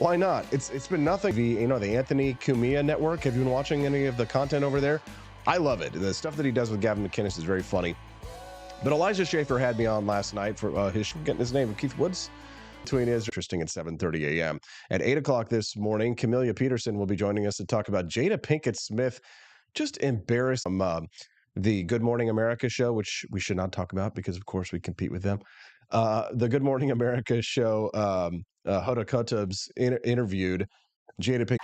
Why not? It's been nothing. The Anthony Cumia Network. Have you been watching any of the content over there? I love it. The stuff that he does with Gavin McInnes is very funny. But Elijah Schaffer had me on last night for getting his name, Keith Woods. Between is interesting at 7:30 a.m. At 8 o'clock this morning, Camelia Peterson will be joining us to talk about Jada Pinkett Smith just embarrassed the Good Morning America show, which we should not talk about because, of course, we compete with them. The Good Morning America show, Hoda Kotub's interviewed Jada Pinkett.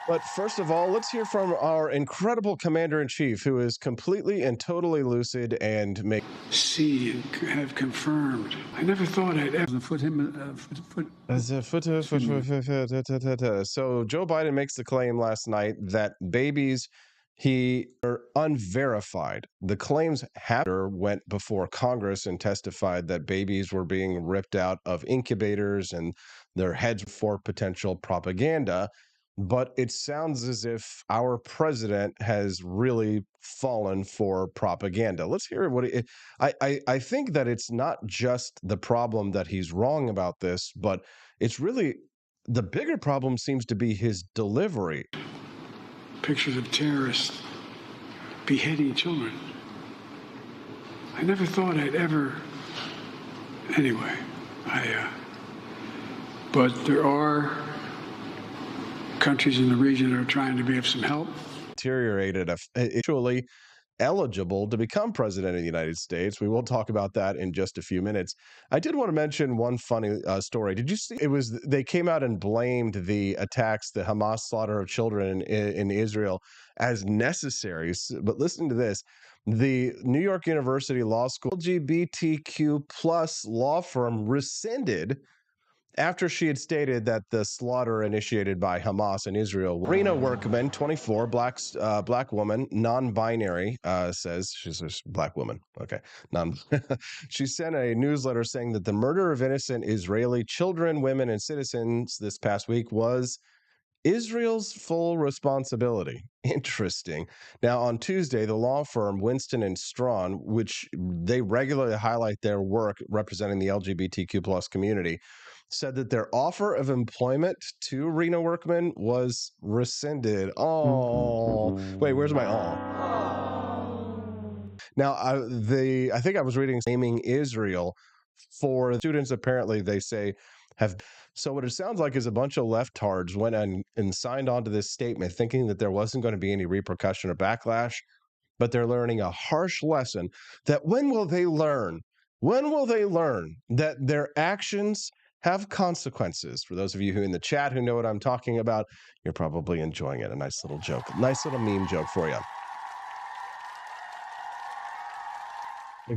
But first of all, let's hear from our incredible commander-in-chief, who is completely and totally lucid and see and have confirmed. I never thought I'd ever foot him. So Joe Biden makes the claim last night that babies he are unverified. The claims went before Congress and testified that babies were being ripped out of incubators and their heads for potential propaganda. But it sounds as if our president has really fallen for propaganda. Let's hear what I think that it's not just the problem that he's wrong about this, but it's really the bigger problem seems to be his delivery. Pictures of terrorists beheading children. I never thought I'd ever. Anyway, but there are countries in the region that are trying to be of some help. Deteriorated, actually eligible to become president of the United States. We will talk about that in just a few minutes. I did want to mention one funny story. Did you see they came out and blamed the attacks, the Hamas slaughter of children in Israel as necessary. But listen to this. The New York University Law School LGBTQ plus law firm rescinded after she had stated that the slaughter initiated by Hamas in Israel. Rena Workman, 24, black woman, non-binary, says she's a black woman. Okay, she sent a newsletter saying that the murder of innocent Israeli children, women, and citizens this past week was Israel's full responsibility. Interesting. Now, on Tuesday, the law firm Winston and Strawn, which they regularly highlight their work representing the LGBTQ plus community, said that their offer of employment to Rena Workman was rescinded. Oh, wait, where's my Now, I think I was reading naming Israel for students. Apparently, they say have. So what it sounds like is a bunch of leftards went and signed on to this statement thinking that there wasn't going to be any repercussion or backlash, but they're learning a harsh lesson that when will they learn? When will they learn that their actions have consequences? For those of you who in the chat who know what I'm talking about, you're probably enjoying it. A nice little joke, nice little meme joke for you.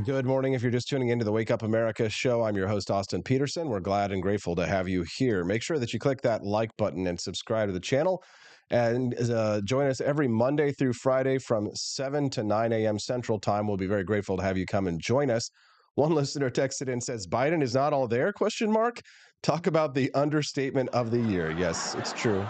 Good morning. If you're just tuning into the Wake Up America show, I'm your host, Austin Peterson. We're glad and grateful to have you here. Make sure that you click that like button and subscribe to the channel. And join us every Monday through Friday from 7 to 9 a.m. Central Time. We'll be very grateful to have you come and join us. One listener texted in, says, Biden is not all there, ? Talk about the understatement of the year. Yes, it's true.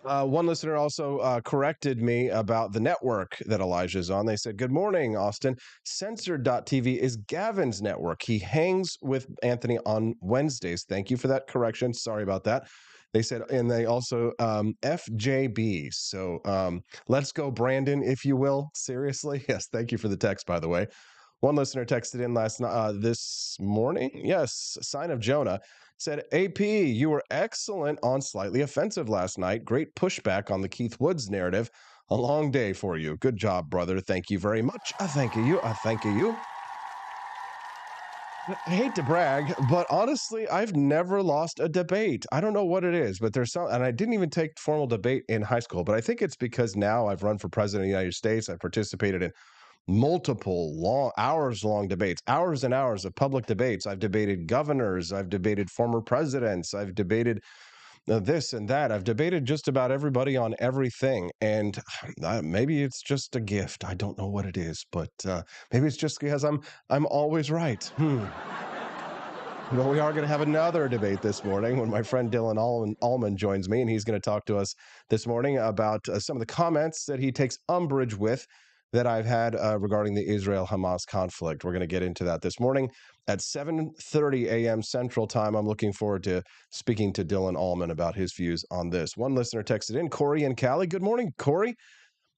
One listener also corrected me about the network that Elijah's on. They said, good morning, Austin. Censored.tv is Gavin's network. He hangs with Anthony on Wednesdays. Thank you for that correction. Sorry about that. They said, and they also FJB. So let's go, Brandon, if you will. Seriously. Yes. Thank you for the text, by the way. One listener texted in this morning. Yes. Sign of Jonah. Said, AP, you were excellent on Slightly Offensive last night. Great pushback on the Keith Woods narrative. A long day for you. Good job, brother. Thank you very much. Thank you. Thank you. I hate to brag, but honestly, I've never lost a debate. I don't know what it is, but there's and I didn't even take formal debate in high school, but I think it's because now I've run for president of the United States. I've participated in multiple hours-long debates, hours and hours of public debates. I've debated governors. I've debated former presidents. I've debated this and that. I've debated just about everybody on everything. And maybe it's just a gift. I don't know what it is, but maybe it's just because I'm always right. Well, we are going to have another debate this morning when my friend Dylan Allman joins me, and he's going to talk to us this morning about some of the comments that he takes umbrage with that I've had regarding the Israel-Hamas conflict. We're going to get into that this morning at 7:30 a.m. Central Time. I'm looking forward to speaking to Dylan Allman about his views on this. One listener texted in, Corey and Cali. Good morning, Corey.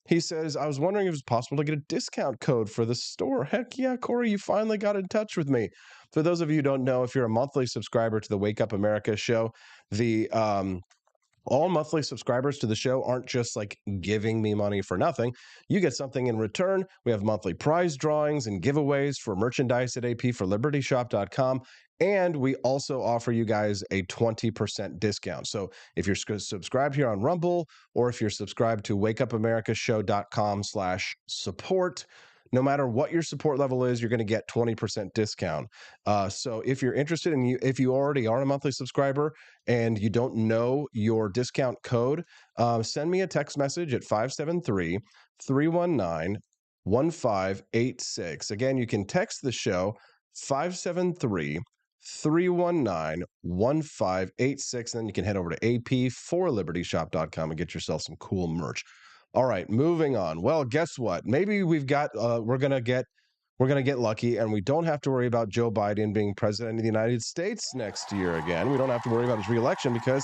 He says, I was wondering if it's possible to get a discount code for the store. Heck yeah, Corey, you finally got in touch with me. For those of you who don't know, if you're a monthly subscriber to the Wake Up America show, the all monthly subscribers to the show aren't just like giving me money for nothing. You get something in return. We have monthly prize drawings and giveaways for merchandise at AP for libertyshop.com. And we also offer you guys a 20% discount. So if you're subscribed here on Rumble, or if you're subscribed to wakeupAmericaShow.com/support, no matter what your support level is, you're going to get 20% discount. So if you're interested and if you already are a monthly subscriber and you don't know your discount code, send me a text message at 573-319-1586. Again, you can text the show 573-319-1586. Then you can head over to AP4libertyshop.com and get yourself some cool merch. All right, moving on. Well, guess what? Maybe we're gonna get lucky, and we don't have to worry about Joe Biden being president of the United States next year again. We don't have to worry about his reelection because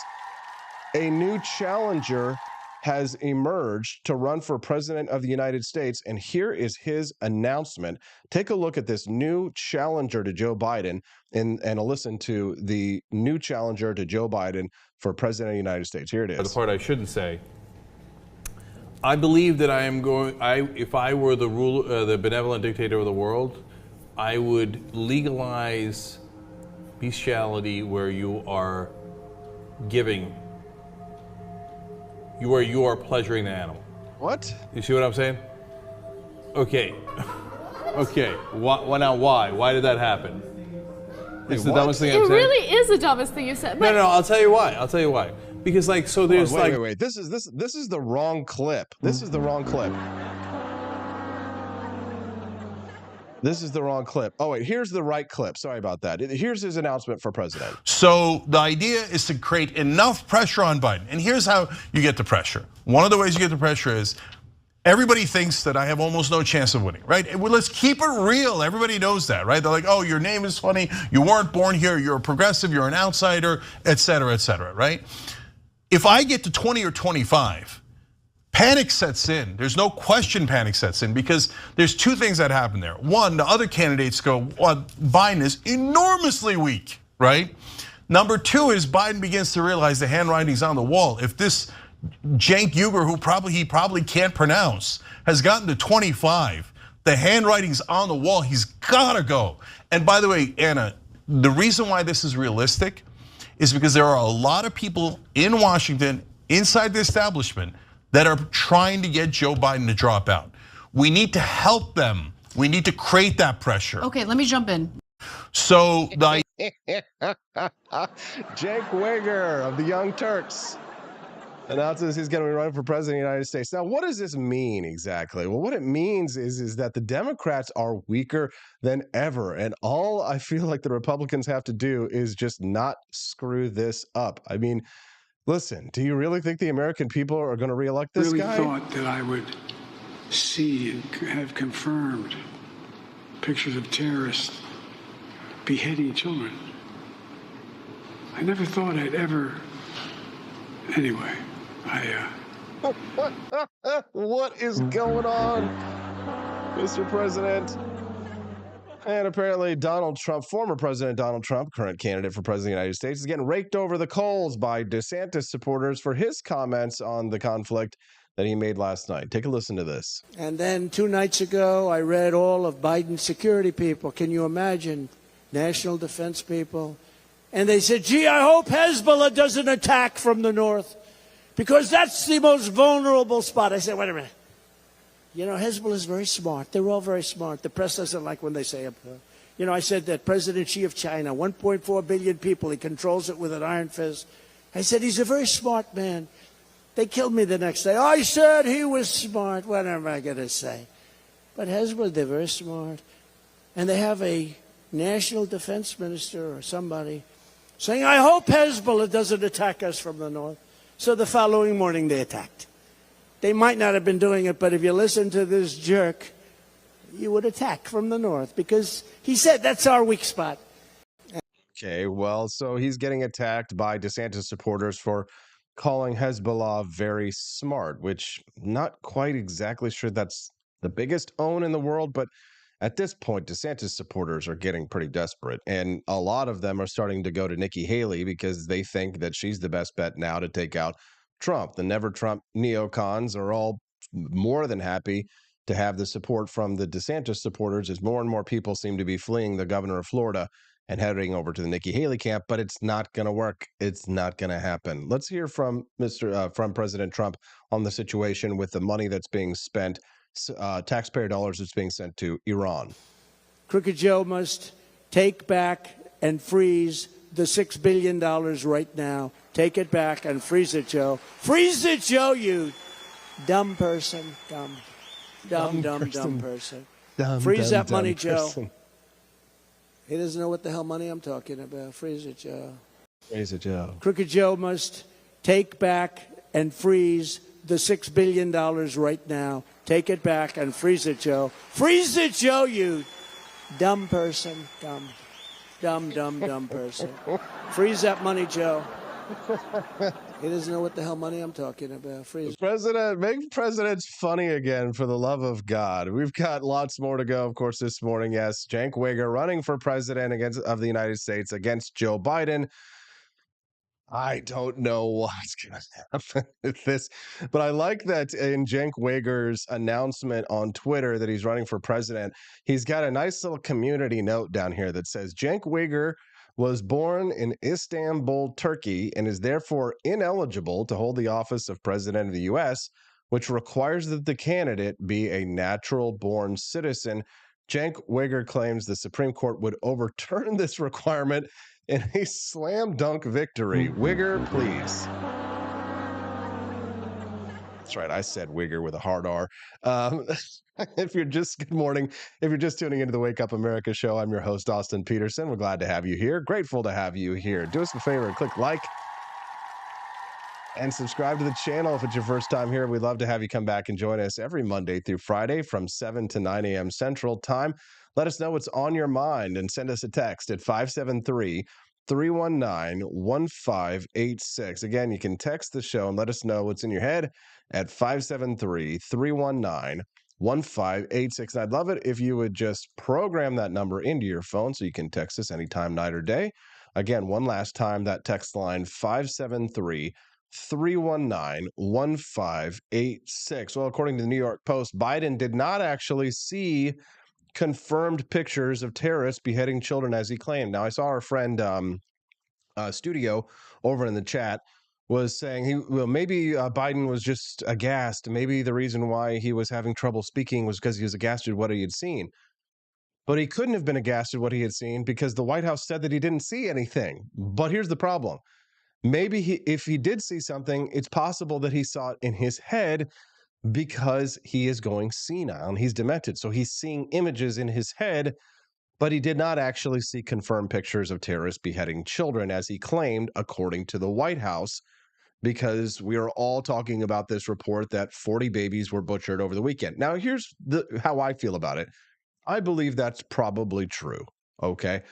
a new challenger has emerged to run for president of the United States, and here is his announcement. Take a look at this new challenger to Joe Biden, and listen to the new challenger to Joe Biden for president of the United States. Here it is. The part I shouldn't say. I believe that if I were the benevolent dictator of the world, I would legalize bestiality where you are giving, where you are pleasuring the animal. What? You see what I'm saying? Okay. Okay. Now why? Why did that happen? It's the dumbest thing I've said. It really is the dumbest thing you said. No, I'll tell you why. Because there's wait. This is the wrong clip. This is the wrong clip. This is the wrong clip. Oh wait, here's the right clip. Sorry about that. Here's his announcement for president. So the idea is to create enough pressure on Biden. And here's how you get the pressure. One of the ways you get the pressure is everybody thinks that I have almost no chance of winning, right? Well, let's keep it real. Everybody knows that, right? They're like, oh, your name is funny. You weren't born here. You're a progressive. You're an outsider, et cetera, right? If I get to 20 or 25, panic sets in. There's no question panic sets in because there's two things that happen there. One, the other candidates go, well, Biden is enormously weak, right? Number two is Biden begins to realize the handwriting's on the wall. If this Cenk Uygur, who he probably can't pronounce, has gotten to 25, the handwriting's on the wall, he's gotta go. And by the way, Anna, the reason why this is realistic is because there are a lot of people in Washington, inside the establishment, that are trying to get Joe Biden to drop out. We need to help them. We need to create that pressure. Okay, let me jump in. So Cenk Uygur of the Young Turks announces he's going to be running for president of the United States. Now, what does this mean exactly? Well, what it means is that the Democrats are weaker than ever, and all I feel like the Republicans have to do is just not screw this up. I mean, listen, do you really think the American people are going to reelect this guy? I really thought that I would see and have confirmed pictures of terrorists beheading children. I never thought I'd ever. Anyway, What is going on, Mr. President? And apparently Donald Trump, former President Donald Trump, current candidate for president of the United States, is getting raked over the coals by DeSantis supporters for his comments on the conflict that he made last night. Take a listen to this. And then 2 nights ago, I read all of Biden's security people. Can you imagine? National defense people. And they said, gee, I hope Hezbollah doesn't attack from the north because that's the most vulnerable spot. I said, wait a minute. You know, Hezbollah is very smart. They're all very smart. The press doesn't like when they say it. You know, I said that President Xi of China, 1.4 billion people, he controls it with an iron fist. I said, he's a very smart man. They killed me the next day. I said he was smart. What am I going to say? But Hezbollah, they're very smart. And they have a national defense minister or somebody saying, I hope Hezbollah doesn't attack us from the north. So the following morning they attacked. They might not have been doing it, but if you listen to this jerk, you would attack from the north because he said that's our weak spot. Okay, well, so he's getting attacked by DeSantis supporters for calling Hezbollah very smart, which not quite exactly sure that's the biggest own in the world, but at this point, DeSantis supporters are getting pretty desperate, and a lot of them are starting to go to Nikki Haley because they think that she's the best bet now to take out Trump. The Never Trump neocons are all more than happy to have the support from the DeSantis supporters as more and more people seem to be fleeing the governor of Florida and heading over to the Nikki Haley camp, but it's not going to work. It's not going to happen. Let's hear from from President Trump on the situation with the money that's being spent, taxpayer dollars that's being sent to Iran. Crooked Joe must take back and freeze the $6 billion right now. Take it back and freeze it, Joe. Freeze it, Joe, you dumb person. Dumb person. Freeze that money, Joe. He doesn't know what the hell money I'm talking about. Freeze it, Joe. Freeze it, Joe. Crooked Joe must take back and freeze the $6 billion right now. Take it back and freeze it, Joe. Freeze it, Joe, you dumb person. Dumb person. Freeze that money, Joe. He doesn't know what the hell money I'm talking about. Freeze. President, make presidents funny again, for the love of God. We've got lots more to go, of course, this morning. Yes, Cenk Uygur running for president of the United States against Joe Biden. I don't know what's going to happen with this, but I like that in Cenk Uygur's announcement on Twitter that he's running for president, he's got a nice little community note down here that says, Cenk Uygur was born in Istanbul, Turkey, and is therefore ineligible to hold the office of president of the U.S., which requires that the candidate be a natural-born citizen. Cenk Uygur claims the Supreme Court would overturn this requirement in a slam dunk victory. Uygur, please. That's right. I said Uygur with a hard R. Good morning. If you're just tuning into the Wake Up America show, I'm your host, Austin Peterson. We're glad to have you here. Grateful to have you here. Do us a favor and click like and subscribe to the channel if it's your first time here. We'd love to have you come back and join us every Monday through Friday from 7 to 9 a.m. Central Time. Let us know what's on your mind and send us a text at 573-319-1586. Again, you can text the show and let us know what's in your head at 573-319-1586. And I'd love it if you would just program that number into your phone so you can text us anytime, night or day. Again, one last time, that text line, 573-319-1586. Well, according to the New York Post, Biden did not actually see confirmed pictures of terrorists beheading children as he claimed. Now, I saw our friend Studio over in the chat was saying maybe Biden was just aghast. Maybe the reason why he was having trouble speaking was because he was aghast at what he had seen. But he couldn't have been aghast at what he had seen because the White House said that he didn't see anything. But here's the problem. Maybe if he did see something, it's possible that he saw it in his head because he is going senile and he's demented. So he's seeing images in his head, but he did not actually see confirmed pictures of terrorists beheading children, as he claimed, according to the White House, because we are all talking about this report that 40 babies were butchered over the weekend. Now, here's how I feel about it. I believe that's probably true, okay?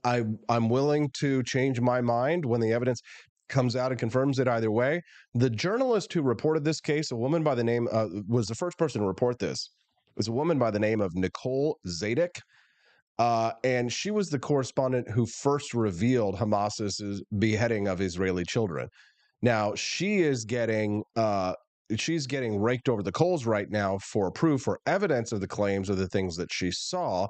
I'm willing to change my mind when the evidence comes out and confirms it either way. The journalist who reported this case, a woman by the name, was the first person to report this. It was a woman by the name of Nicole Zadek. And she was the correspondent who first revealed Hamas's beheading of Israeli children. Now, she's getting raked over the coals right now for proof or evidence of the claims of the things that she saw.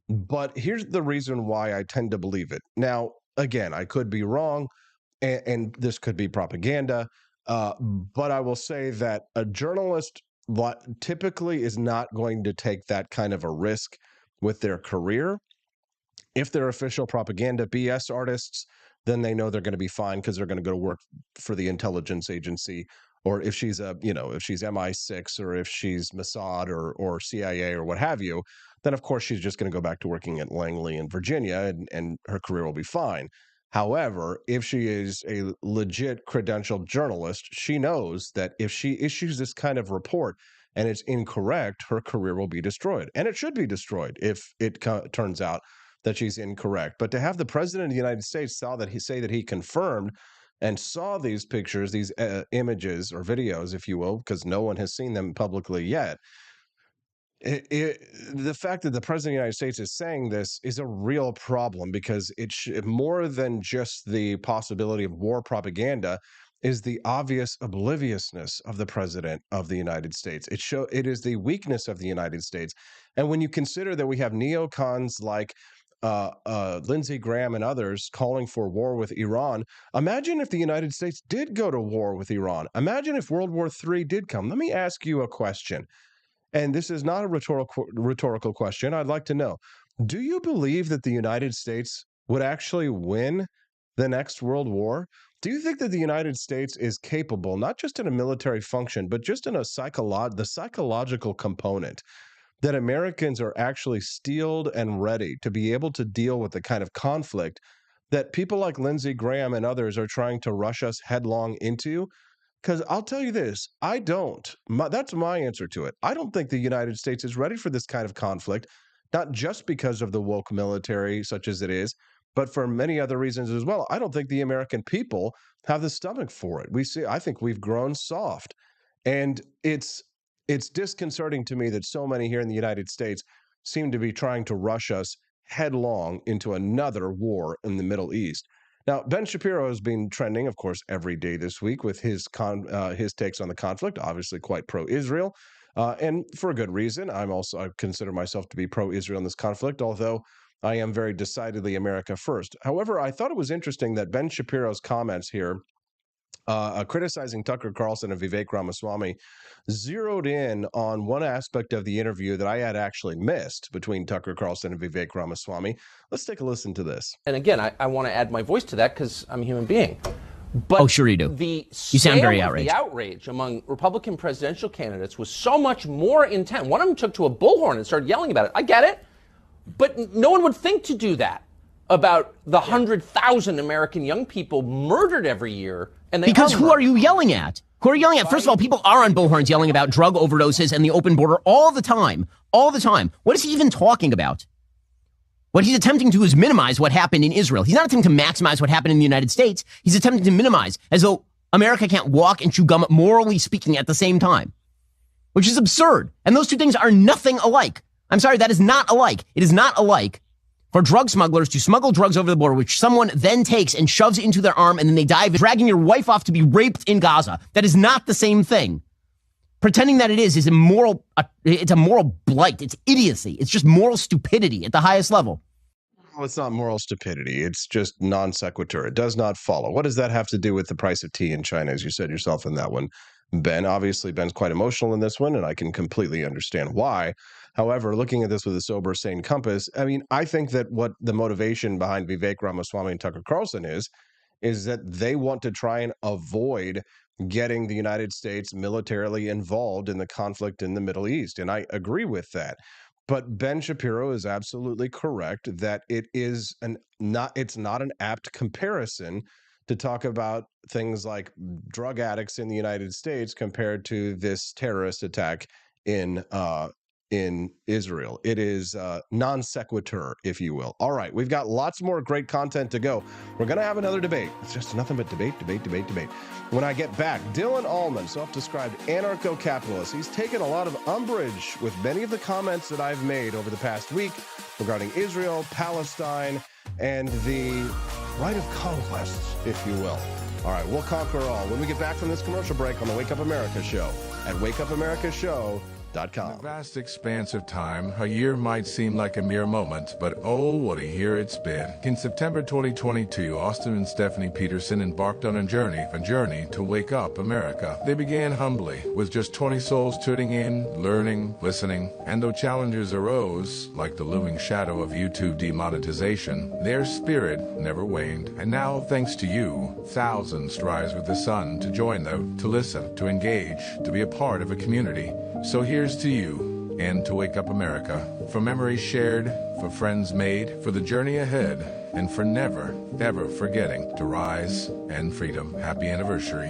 But here's the reason why I tend to believe it. Now, again, I could be wrong, and this could be propaganda, but I will say that a journalist typically is not going to take that kind of a risk with their career. If they're official propaganda BS artists, then they know they're going to be fine because they're going to go to work for the intelligence agency. Or if she's if she's MI6 or if she's Mossad or CIA or what have you, then of course she's just going to go back to working at Langley in Virginia and her career will be fine. However, if she is a legit credentialed journalist, she knows that if she issues this kind of report and it's incorrect, her career will be destroyed. And it should be destroyed if it turns out that she's incorrect. But to have the president of the United States say that he confirmed and saw these pictures, these images or videos, if you will, because no one has seen them publicly yet, the fact that the president of the United States is saying this is a real problem, because more than just the possibility of war propaganda is the obvious obliviousness of the president of the United States. It is the weakness of the United States. And when you consider that we have neocons like Lindsey Graham and others calling for war with Iran, imagine if the United States did go to war with Iran. Imagine if World War III did come. Let me ask you a question. And this is not a rhetorical question. I'd like to know, do you believe that the United States would actually win the next world war? Do you think that the United States is capable, not just in a military function, but just in the psychological component, that Americans are actually steeled and ready to be able to deal with the kind of conflict that people like Lindsey Graham and others are trying to rush us headlong into? Because I'll tell you this, I don't. That's my answer to it. I don't think the United States is ready for this kind of conflict, not just because of the woke military, such as it is, but for many other reasons as well. I don't think the American people have the stomach for it. I think we've grown soft. And it's disconcerting to me that so many here in the United States seem to be trying to rush us headlong into another war in the Middle East. Now, Ben Shapiro has been trending, of course, every day this week with his takes on the conflict, obviously quite pro-Israel, and for a good reason. I consider myself to be pro-Israel in this conflict, although I am very decidedly America first. However, I thought it was interesting that Ben Shapiro's comments here, criticizing Tucker Carlson and Vivek Ramaswamy, zeroed in on one aspect of the interview that I had actually missed between Tucker Carlson and Vivek Ramaswamy. Let's take a listen to this. And again, I want to add my voice to that because I'm a human being. But oh, sure you do. You sound very outraged. The outrage among Republican presidential candidates was so much more intense. One of them took to a bullhorn and started yelling about it. I get it, but no one would think to do that about the 100,000 American young people murdered every year. And because who are you yelling at? Who are you yelling at? First of all, people are on bullhorns yelling about drug overdoses and the open border all the time. All the time. What is he even talking about? What he's attempting to do is minimize what happened in Israel. He's not attempting to maximize what happened in the United States. He's attempting to minimize, as though America can't walk and chew gum, morally speaking, at the same time, which is absurd. And those two things are nothing alike. I'm sorry, that is not alike. It is not alike for drug smugglers to smuggle drugs over the border, which someone then takes and shoves into their arm, and then they dive, dragging your wife off to be raped in Gaza. That is not the same thing. Pretending that it is immoral. It's a moral blight. It's idiocy. It's just moral stupidity at the highest level. Well, it's not moral stupidity. It's just non sequitur. It does not follow. What does that have to do with the price of tea in China, as you said yourself in that one, Ben? Obviously, Ben's quite emotional in this one, and I can completely understand why. However, looking at this with a sober, sane compass, I mean, I think that what the motivation behind Vivek Ramaswamy and Tucker Carlson is that they want to try and avoid getting the United States militarily involved in the conflict in the Middle East. And I agree with that. But Ben Shapiro is absolutely correct that it's not an apt comparison to talk about things like drug addicts in the United States compared to this terrorist attack in Israel. It is non sequitur, if you will. All right, we've got lots more great content to go. We're going to have another debate. It's just nothing but debate. When I get back, Dylan Allman, self-described anarcho-capitalist, he's taken a lot of umbrage with many of the comments that I've made over the past week regarding Israel, Palestine, and the right of conquest, if you will. All right, we'll conquer all when we get back from this commercial break on the Wake Up America show at wakeupAmericaShow.com. In a vast expanse of time, a year might seem like a mere moment, but oh, what a year it's been. In September 2022, Austin and Stephanie Peterson embarked on a journey to wake up America. They began humbly, with just 20 souls tuning in, learning, listening, and though challenges arose, like the looming shadow of YouTube demonetization, their spirit never waned. And now, thanks to you, thousands rise with the sun to join them, to listen, to engage, to be a part of a community. So here's to you, and to Wake Up America. For memories shared, for friends made, for the journey ahead, and for never, ever forgetting to rise and freedom. Happy anniversary.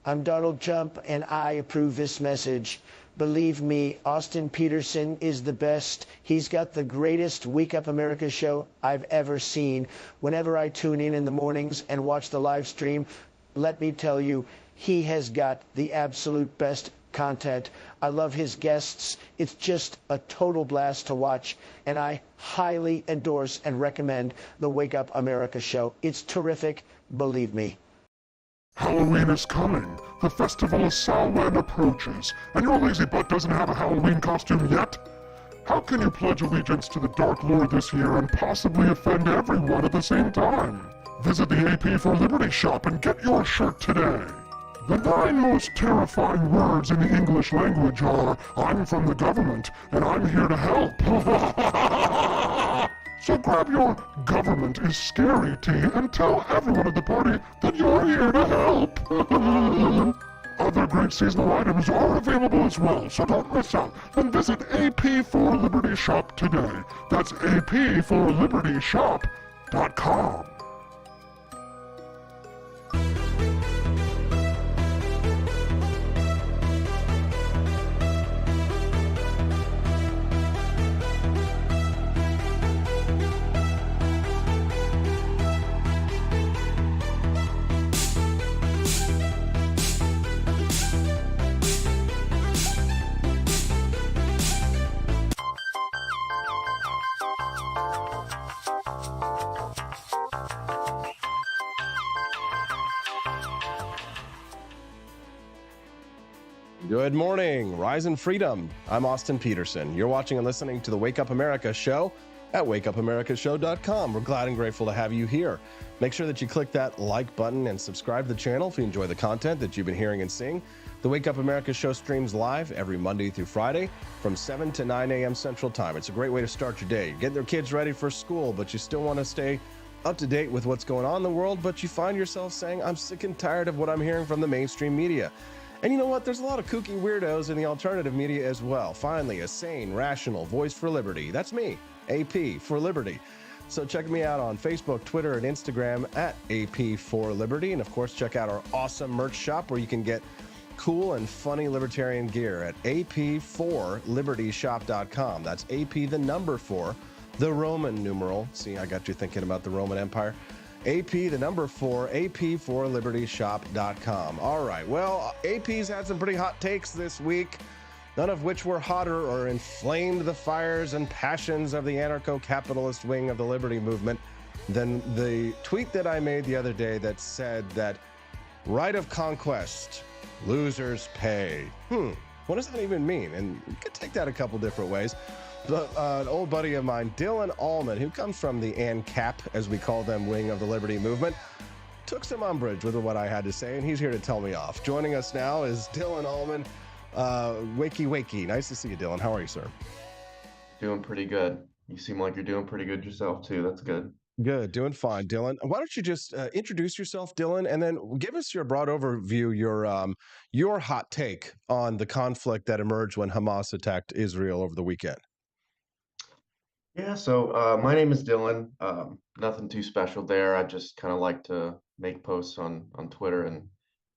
I'm Donald Trump, and I approve this message. Believe me, Austin Peterson is the best. He's got the greatest Wake Up America show I've ever seen. Whenever I tune in the mornings and watch the live stream, let me tell you, he has got the absolute best content. I love his guests. It's just a total blast to watch, and I highly endorse and recommend the Wake Up America show. It's terrific, believe me. Halloween is coming. The festival of Samhain approaches, and your lazy butt doesn't have a Halloween costume yet? How can you pledge allegiance to the Dark Lord this year and possibly offend everyone at the same time? Visit the AP for Liberty shop and get your shirt today. The 9 most terrifying words in the English language are, I'm from the government, and I'm here to help. So grab your government is scary tea and tell everyone at the party that you're here to help. Other great seasonal items are available as well, so don't miss out. Then visit AP for Liberty shop today. That's apforlibertyshop.com. Good morning, Rise and Freedom. I'm Austin Peterson. You're watching and listening to the Wake Up America show at wakeupamericashow.com. We're glad and grateful to have you here. Make sure that you click that like button and subscribe to the channel if you enjoy the content that you've been hearing and seeing. The Wake Up America show streams live every Monday through Friday from 7 to 9 a.m. Central Time. It's a great way to start your day. You're getting their kids ready for school, but you still want to stay up to date with what's going on in the world, but you find yourself saying, I'm sick and tired of what I'm hearing from the mainstream media. And you know what? There's a lot of kooky weirdos in the alternative media as well. Finally, a sane, rational voice for liberty. That's me, AP for Liberty. So check me out on Facebook, Twitter, and Instagram at AP for Liberty. And of course, check out our awesome merch shop where you can get cool and funny libertarian gear at ap4libertyshop.com. That's AP the number 4, the Roman numeral. See, I got you thinking about the Roman Empire. AP the number 4, ap4libertyshop.com. All right, well, AP's had some pretty hot takes this week, none of which were hotter or inflamed the fires and passions of the anarcho-capitalist wing of the liberty movement than the tweet that I made the other day that said that right of conquest, losers pay. What does that even mean? And you could take that a couple different ways. But an old buddy of mine, Dylan Allman, who comes from the ANCAP, as we call them, wing of the liberty movement, took some umbrage with what I had to say, and he's here to tell me off. Joining us now is Dylan Allman. Wakey. Nice to see you, Dylan. How are you, sir? Doing pretty good. You seem like you're doing pretty good yourself, too. That's good. Good. Doing fine, Dylan. Why don't you just introduce yourself, Dylan, and then give us your broad overview, your hot take on the conflict that emerged when Hamas attacked Israel over the weekend. Yeah, so my name is Dylan. Nothing too special there. I just kind of like to make posts on Twitter and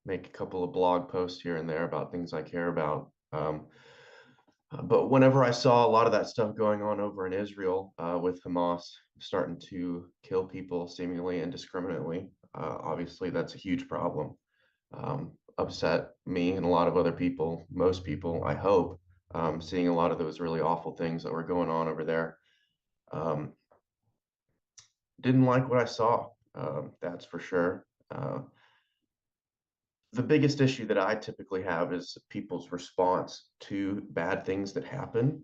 make a couple of blog posts here and there about things I care about. But whenever I saw a lot of that stuff going on over in Israel with Hamas starting to kill people seemingly indiscriminately, obviously that's a huge problem. Upset me and a lot of other people, most people, I hope, seeing a lot of those really awful things that were going on over there. Didn't like what I saw, that's for sure. The biggest issue that I typically have is people's response to bad things that happen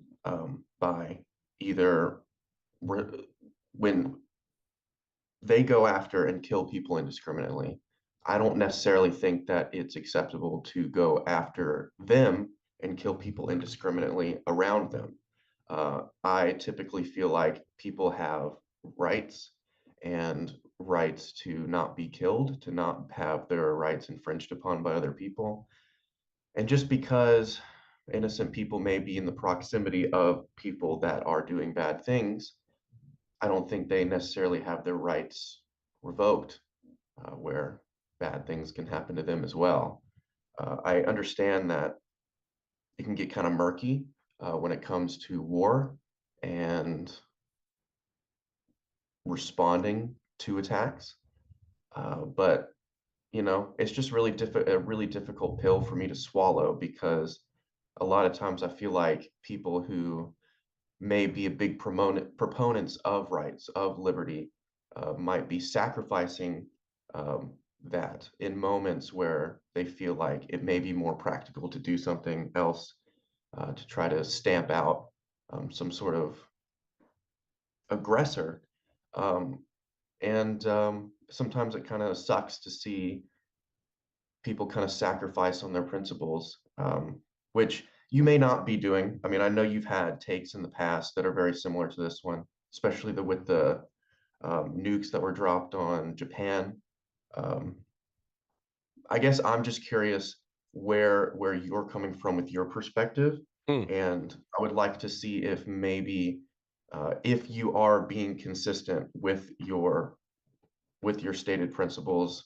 by either when they go after and kill people indiscriminately. I don't necessarily think that it's acceptable to go after them and kill people indiscriminately around them. I typically feel like people have rights and rights to not be killed, to not have their rights infringed upon by other people. And just because innocent people may be in the proximity of people that are doing bad things I don't think they necessarily have their rights revoked, where bad things can happen to them as well. I understand that it can get kind of murky when it comes to war and responding to attacks. But it's just a really difficult pill for me to swallow, because a lot of times I feel like people who may be a big proponents of rights, of liberty, might be sacrificing that in moments where they feel like it may be more practical to do something else, to try to stamp out some sort of aggressor. Um, and sometimes it kind of sucks to see people kind of sacrifice on their principles, which you may not be doing. I mean, I know you've had takes in the past that are very similar to this one, especially with the nukes that were dropped on Japan. Um, I guess I'm just curious where you're coming from with your perspective, Hmm. and I would like to see if maybe if you are being consistent with your stated principles,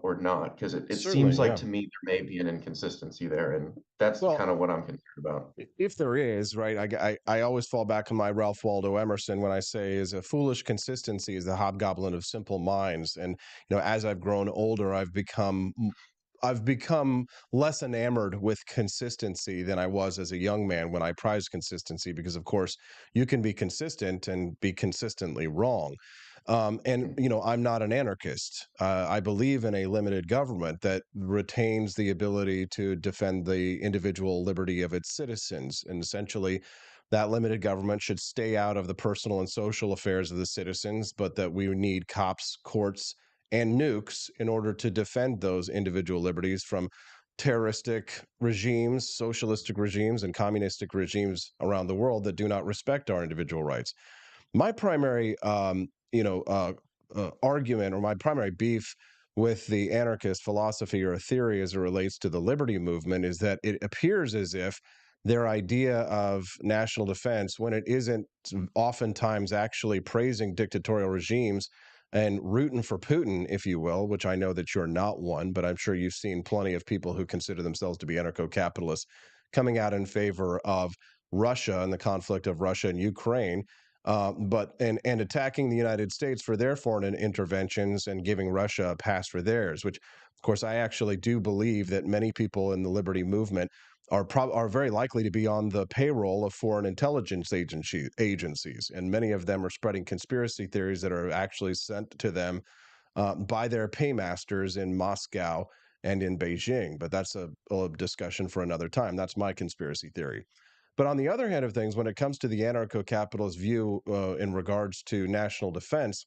or not, because it seems Certainly, like yeah. to me there may be an inconsistency there, and that's Well, kind of what I'm concerned about. if there is, right, I always fall back on my Ralph Waldo Emerson when I say, is a foolish consistency is the hobgoblin of simple minds. And as I've grown older, I've become less enamored with consistency than I was as a young man when I prized consistency, because of course you can be consistent and be consistently wrong. And I'm not an anarchist. I believe in a limited government that retains the ability to defend the individual liberty of its citizens, and essentially that limited government should stay out of the personal and social affairs of the citizens, but that we need cops, courts, and nukes in order to defend those individual liberties from terroristic regimes, socialistic regimes, and communistic regimes around the world that do not respect our individual rights. My primary, argument, or my primary beef with the anarchist philosophy or theory as it relates to the liberty movement, is that it appears as if their idea of national defense, when it isn't oftentimes actually praising dictatorial regimes and rooting for Putin, if you will, which I know that you're not one, but I'm sure you've seen plenty of people who consider themselves to be anarcho-capitalists coming out in favor of Russia and the conflict of Russia and Ukraine, but attacking the United States for their foreign interventions and giving Russia a pass for theirs. Which, of course, I actually do believe that many people in the liberty movement are very likely to be on the payroll of foreign intelligence agencies, and many of them are spreading conspiracy theories that are actually sent to them by their paymasters in Moscow and in Beijing. But that's a discussion for another time. That's my conspiracy theory. But on the other hand of things, when it comes to the anarcho-capitalist view in regards to national defense,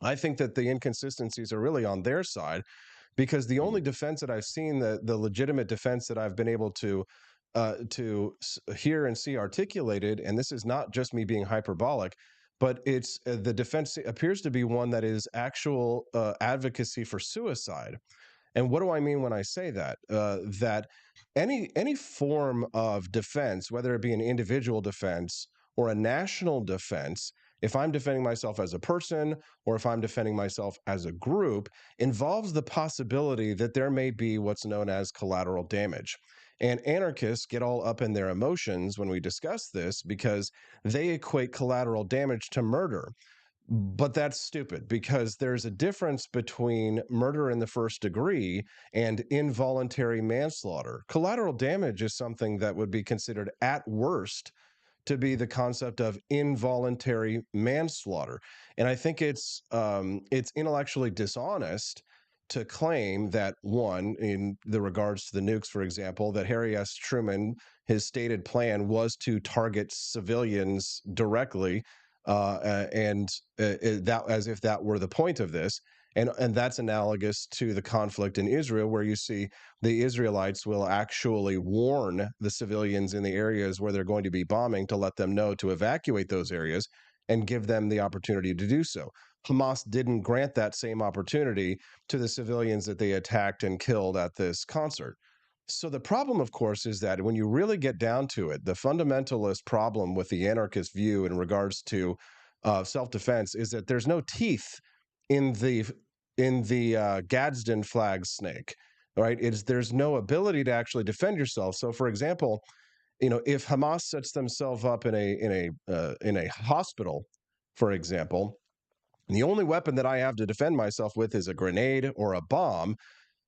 I think that the inconsistencies are really on their side, because the only defense that I've seen, the legitimate defense that I've been able to hear and see articulated, and this is not just me being hyperbolic, but it's the defense appears to be one that is actual advocacy for suicide. And what do I mean when I say that? That any form of defense, whether it be an individual defense or a national defense, if I'm defending myself as a person or if I'm defending myself as a group, involves the possibility that there may be what's known as collateral damage. And anarchists get all up in their emotions when we discuss this, because they equate collateral damage to murder. But that's stupid, because there's a difference between murder in the first degree and involuntary manslaughter. Collateral damage is something that would be considered at worst to be the concept of involuntary manslaughter. And I think it's intellectually dishonest to claim that, one, in the regards to the nukes, for example, that Harry S. Truman, his stated plan was to target civilians directly, and that, as if that were the point of this. And that's analogous to the conflict in Israel, where you see the Israelites will actually warn the civilians in the areas where they're going to be bombing to let them know to evacuate those areas and give them the opportunity to do so. Hamas didn't grant that same opportunity to the civilians that they attacked and killed at this concert. So the problem, of course, is that when you really get down to it, the fundamentalist problem with the anarchist view in regards to self-defense is that there's no teeth in the Gadsden flag snake, right? There's no ability to actually defend yourself. So, for example, if Hamas sets themselves up in a hospital, for example, the only weapon that I have to defend myself with is a grenade or a bomb.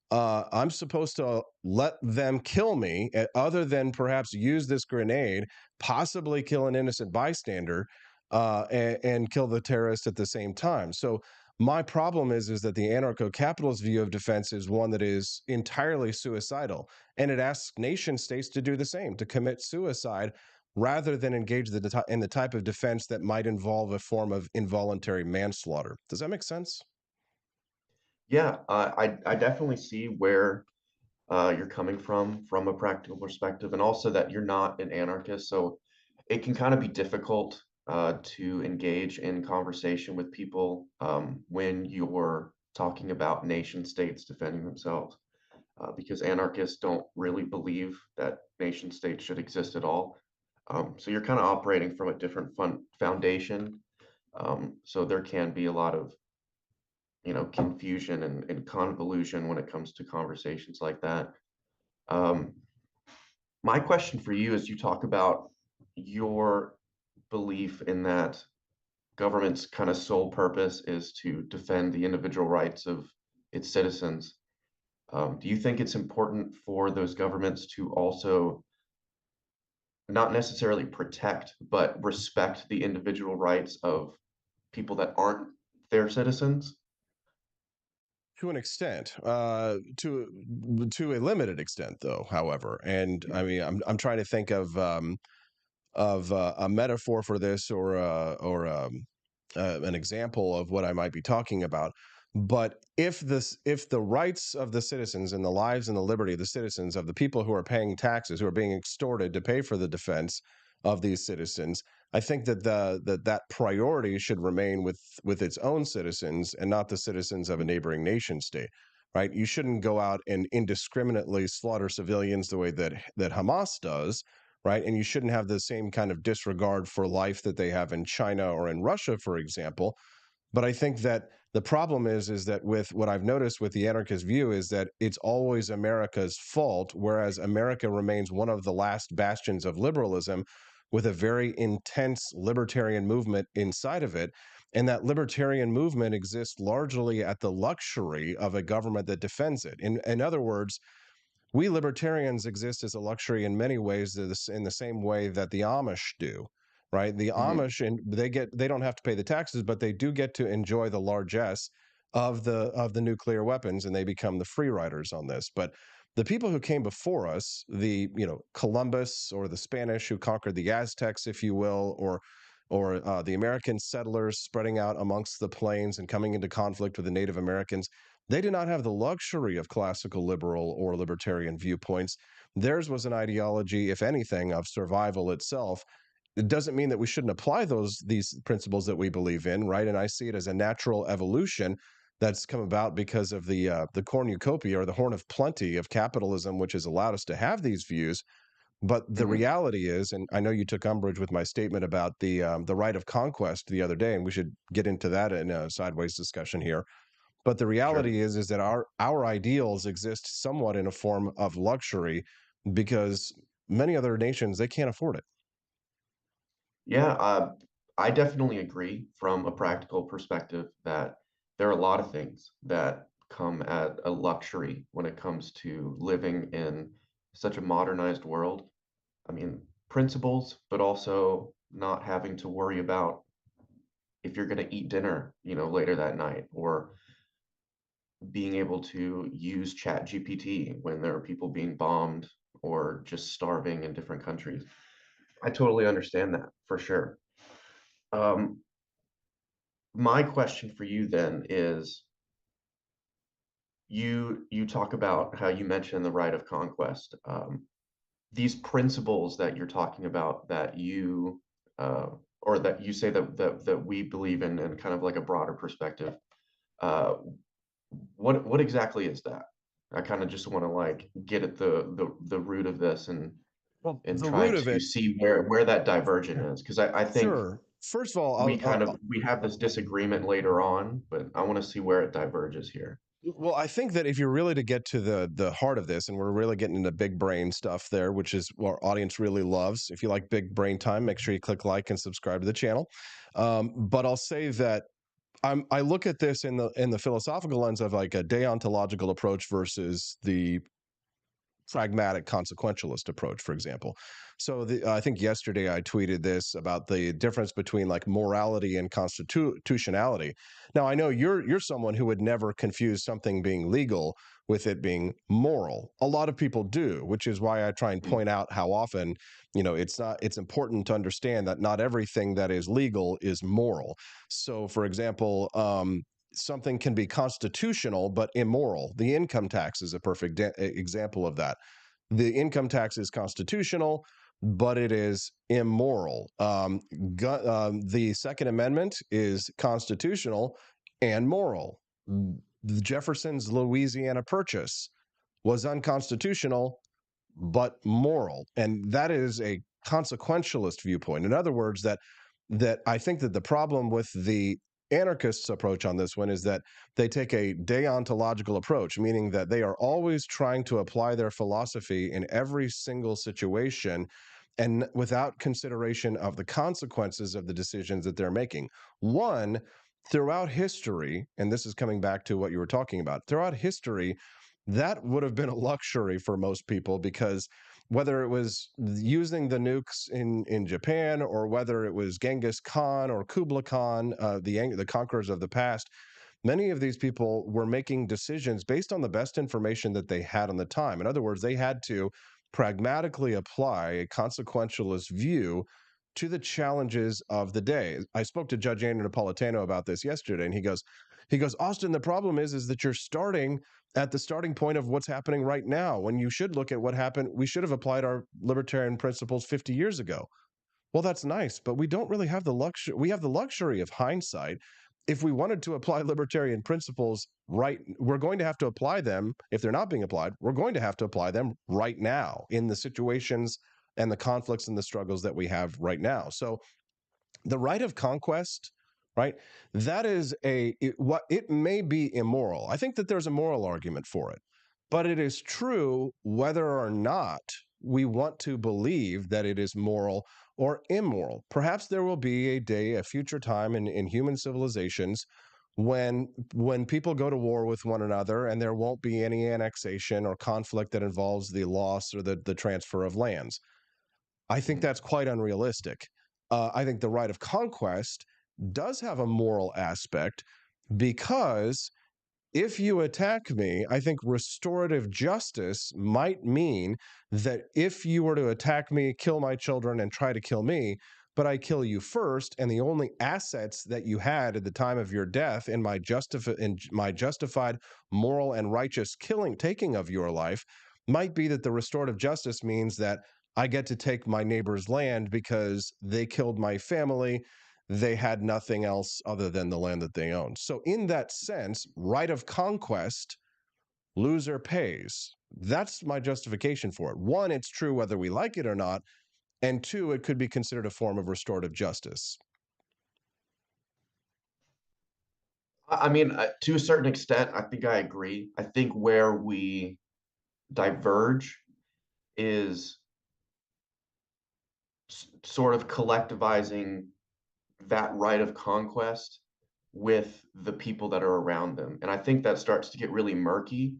I'm supposed to let them kill me, other than perhaps use this grenade, possibly kill an innocent bystander, and kill the terrorist at the same time. So my problem is that the anarcho-capitalist view of defense is one that is entirely suicidal, and it asks nation states to do the same, to commit suicide, rather than engage in the type of defense that might involve a form of involuntary manslaughter. Does that make sense? Yeah, I definitely see where you're coming from a practical perspective, and also that you're not an anarchist, so it can kind of be difficult to engage in conversation with people when you're talking about nation states defending themselves, because anarchists don't really believe that nation states should exist at all. So you're kind of operating from a different foundation. So there can be a lot of confusion and convolution when it comes to conversations like that. Um, my question for you is, you talk about your belief in that government's kind of sole purpose is to defend the individual rights of its citizens. Do you think it's important for those governments to also not necessarily protect, but respect the individual rights of people that aren't their citizens? To an extent, to a limited extent, though. However, and I mean, I'm trying to think of a metaphor for this, or an example of what I might be talking about. But if the rights of the citizens and the lives and the liberty of the citizens, of the people who are paying taxes, who are being extorted to pay for the defense of these citizens, I think that that priority should remain with its own citizens and not the citizens of a neighboring nation state. Right? You shouldn't go out and indiscriminately slaughter civilians the way that Hamas does. Right? And you shouldn't have the same kind of disregard for life that they have in China or in Russia, for example. But I think that the problem is that with what I've noticed with the anarchist view is that it's always America's fault, whereas America remains one of the last bastions of liberalism, with a very intense libertarian movement inside of it. And that libertarian movement exists largely at the luxury of a government that defends it. In other words, we libertarians exist as a luxury in many ways, in the same way that the Amish do, right? The Hmm. Amish, and they don't have to pay the taxes, but they do get to enjoy the largesse of the nuclear weapons, and they become the free riders on this. But the people who came before us, the Columbus or the Spanish who conquered the Aztecs, if you will, or the American settlers spreading out amongst the plains and coming into conflict with the Native Americans, they did not have the luxury of classical liberal or libertarian viewpoints. Theirs was an ideology, if anything, of survival itself. It doesn't mean that we shouldn't apply these principles that we believe in, right? And I see it as a natural evolution that's come about because of the cornucopia, or the horn of plenty of capitalism, which has allowed us to have these views. But the Hmm. reality is, and I know you took umbrage with my statement about the right of conquest the other day, and we should get into that in a sideways discussion here. But the Sure. reality is that our ideals exist somewhat in a form of luxury, because many other nations, they can't afford it. Yeah, I definitely agree from a practical perspective that there are a lot of things that come at a luxury when it comes to living in such a modernized world. I mean, principles, but also not having to worry about if you're going to eat dinner, later that night, or being able to use Chat GPT when there are people being bombed or just starving in different countries. I totally understand that for sure. Um, my question for you then is, you talk about how you mentioned the right of conquest. These principles that you're talking about, that you uh, or that you say that we believe in kind of like a broader perspective. Uh, what exactly is that? I kind of just want to like get at the root of this, and Well, the try root of to it, see where that divergence is, because I think sure. First of all, we have this disagreement later on, but I want to see where it diverges here. well, I think that if you're really to get to the heart of this, and we're really getting into big brain stuff there, which is what our audience really loves. If you like big brain time, make sure you click like and subscribe to the channel. But I'll say that I look at this in the philosophical lens of like a deontological approach versus the pragmatic consequentialist approach, for example. So I think yesterday I tweeted this about the difference between like morality and constitutionality. Now I know you're someone who would never confuse something being legal with it being moral. A lot of people do, which is why I try and point out how often, it's important to understand that not everything that is legal is moral. So for example, something can be constitutional but immoral. The income tax is a perfect example of that. The income tax is constitutional, but it is immoral. The Second Amendment is constitutional and moral. Jefferson's Louisiana Purchase was unconstitutional but moral, and that is a consequentialist viewpoint. In other words, that I think that the problem with the anarchists' approach on this one is that they take a deontological approach, meaning that they are always trying to apply their philosophy in every single situation and without consideration of the consequences of the decisions that they're making. One, throughout history, and this is coming back to what you were talking about, throughout history, that would have been a luxury for most people, because whether it was using the nukes in Japan, or whether it was Genghis Khan or Kublai Khan, the conquerors of the past, many of these people were making decisions based on the best information that they had on the time. In other words, they had to pragmatically apply a consequentialist view to the challenges of the day. I spoke to Judge Andrew Napolitano about this yesterday, and he goes, Austin, the problem is that you're starting at the starting point of what's happening right now, when you should look at what happened. We should have applied our libertarian principles 50 years ago. Well, that's nice, but we don't really have the luxury. We have the luxury of hindsight. If we wanted to apply libertarian principles we're going to have to apply them. If they're not being applied, we're going to have to apply them right now in the situations and the conflicts and the struggles that we have right now. So the right of conquest, right? That is it may be immoral. I think that there's a moral argument for it, but it is true whether or not we want to believe that it is moral or immoral. Perhaps there will be a day, a future time in human civilizations when people go to war with one another and there won't be any annexation or conflict that involves the loss or the transfer of lands. I think that's quite unrealistic. I think the right of conquest does have a moral aspect, because if you attack me, I think restorative justice might mean that if you were to attack me, kill my children, and try to kill me, but I kill you first, and the only assets that you had at the time of your death in my justified moral and righteous taking of your life, might be that the restorative justice means that I get to take my neighbor's land because they killed my family. They had nothing else other than the land that they owned. So in that sense, right of conquest, loser pays. That's my justification for it. One, it's true whether we like it or not. And two, it could be considered a form of restorative justice. I mean, to a certain extent, I think I agree. I think where we diverge is sort of collectivizing that right of conquest with the people that are around them. And I think that starts to get really murky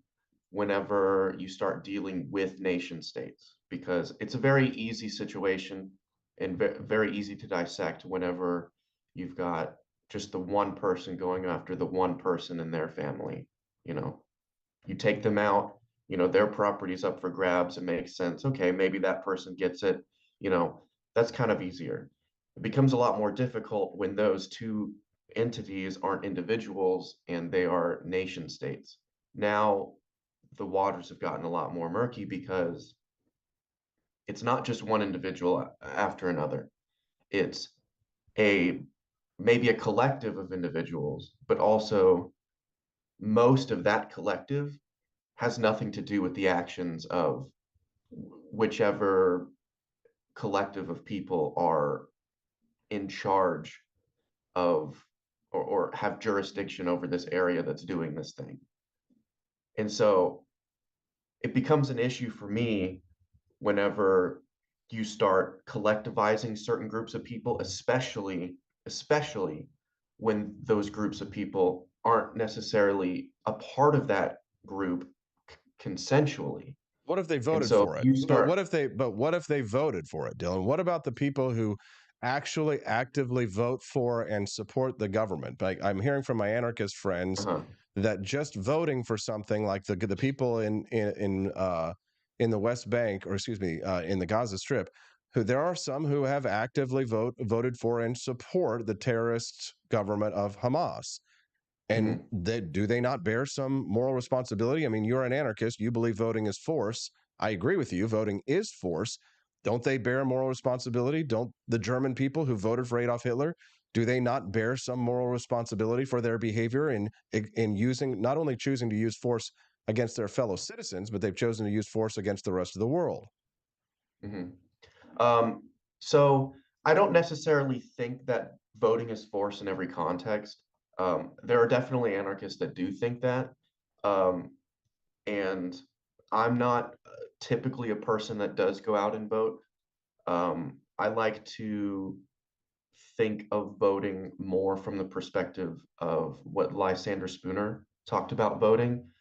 whenever you start dealing with nation states, because it's a very easy situation and very easy to dissect whenever you've got just the one person going after the one person in their family. You take them out, their property's up for grabs. It makes sense. Okay, maybe that person gets it. That's kind of easier. It becomes a lot more difficult when those two entities aren't individuals and they are nation states. Now, the waters have gotten a lot more murky because it's not just one individual after another. It's maybe a collective of individuals, but also most of that collective has nothing to do with the actions of whichever collective of people are in charge of or have jurisdiction over this area that's doing this thing. And so it becomes an issue for me whenever you start collectivizing certain groups of people, especially when those groups of people aren't necessarily a part of that group consensually. What if they And voted so for it? you But start, what if they voted for it, Dylan? What about the people who actually actively vote for and support the government? Like, I'm hearing from my anarchist friends uh-huh. that just voting for something like the people in the West Bank, or excuse me, in the Gaza Strip, who there are some who have actively voted for and support the terrorist government of Hamas. And Mhm. do they not bear some moral responsibility? I mean, you're an anarchist. You believe voting is force. I agree with you. Voting is force. Don't they bear moral responsibility? Don't the German people who voted for Adolf Hitler, do they not bear some moral responsibility for their behavior in using, not only choosing to use force against their fellow citizens, but they've chosen to use force against the rest of the world? Mhm. Um, so I don't necessarily think that voting is force in every context. There are definitely anarchists that do think that. Um, and I'm not typically a person that does go out and vote. I like to think of voting more from the perspective of what Lysander Spooner talked about voting.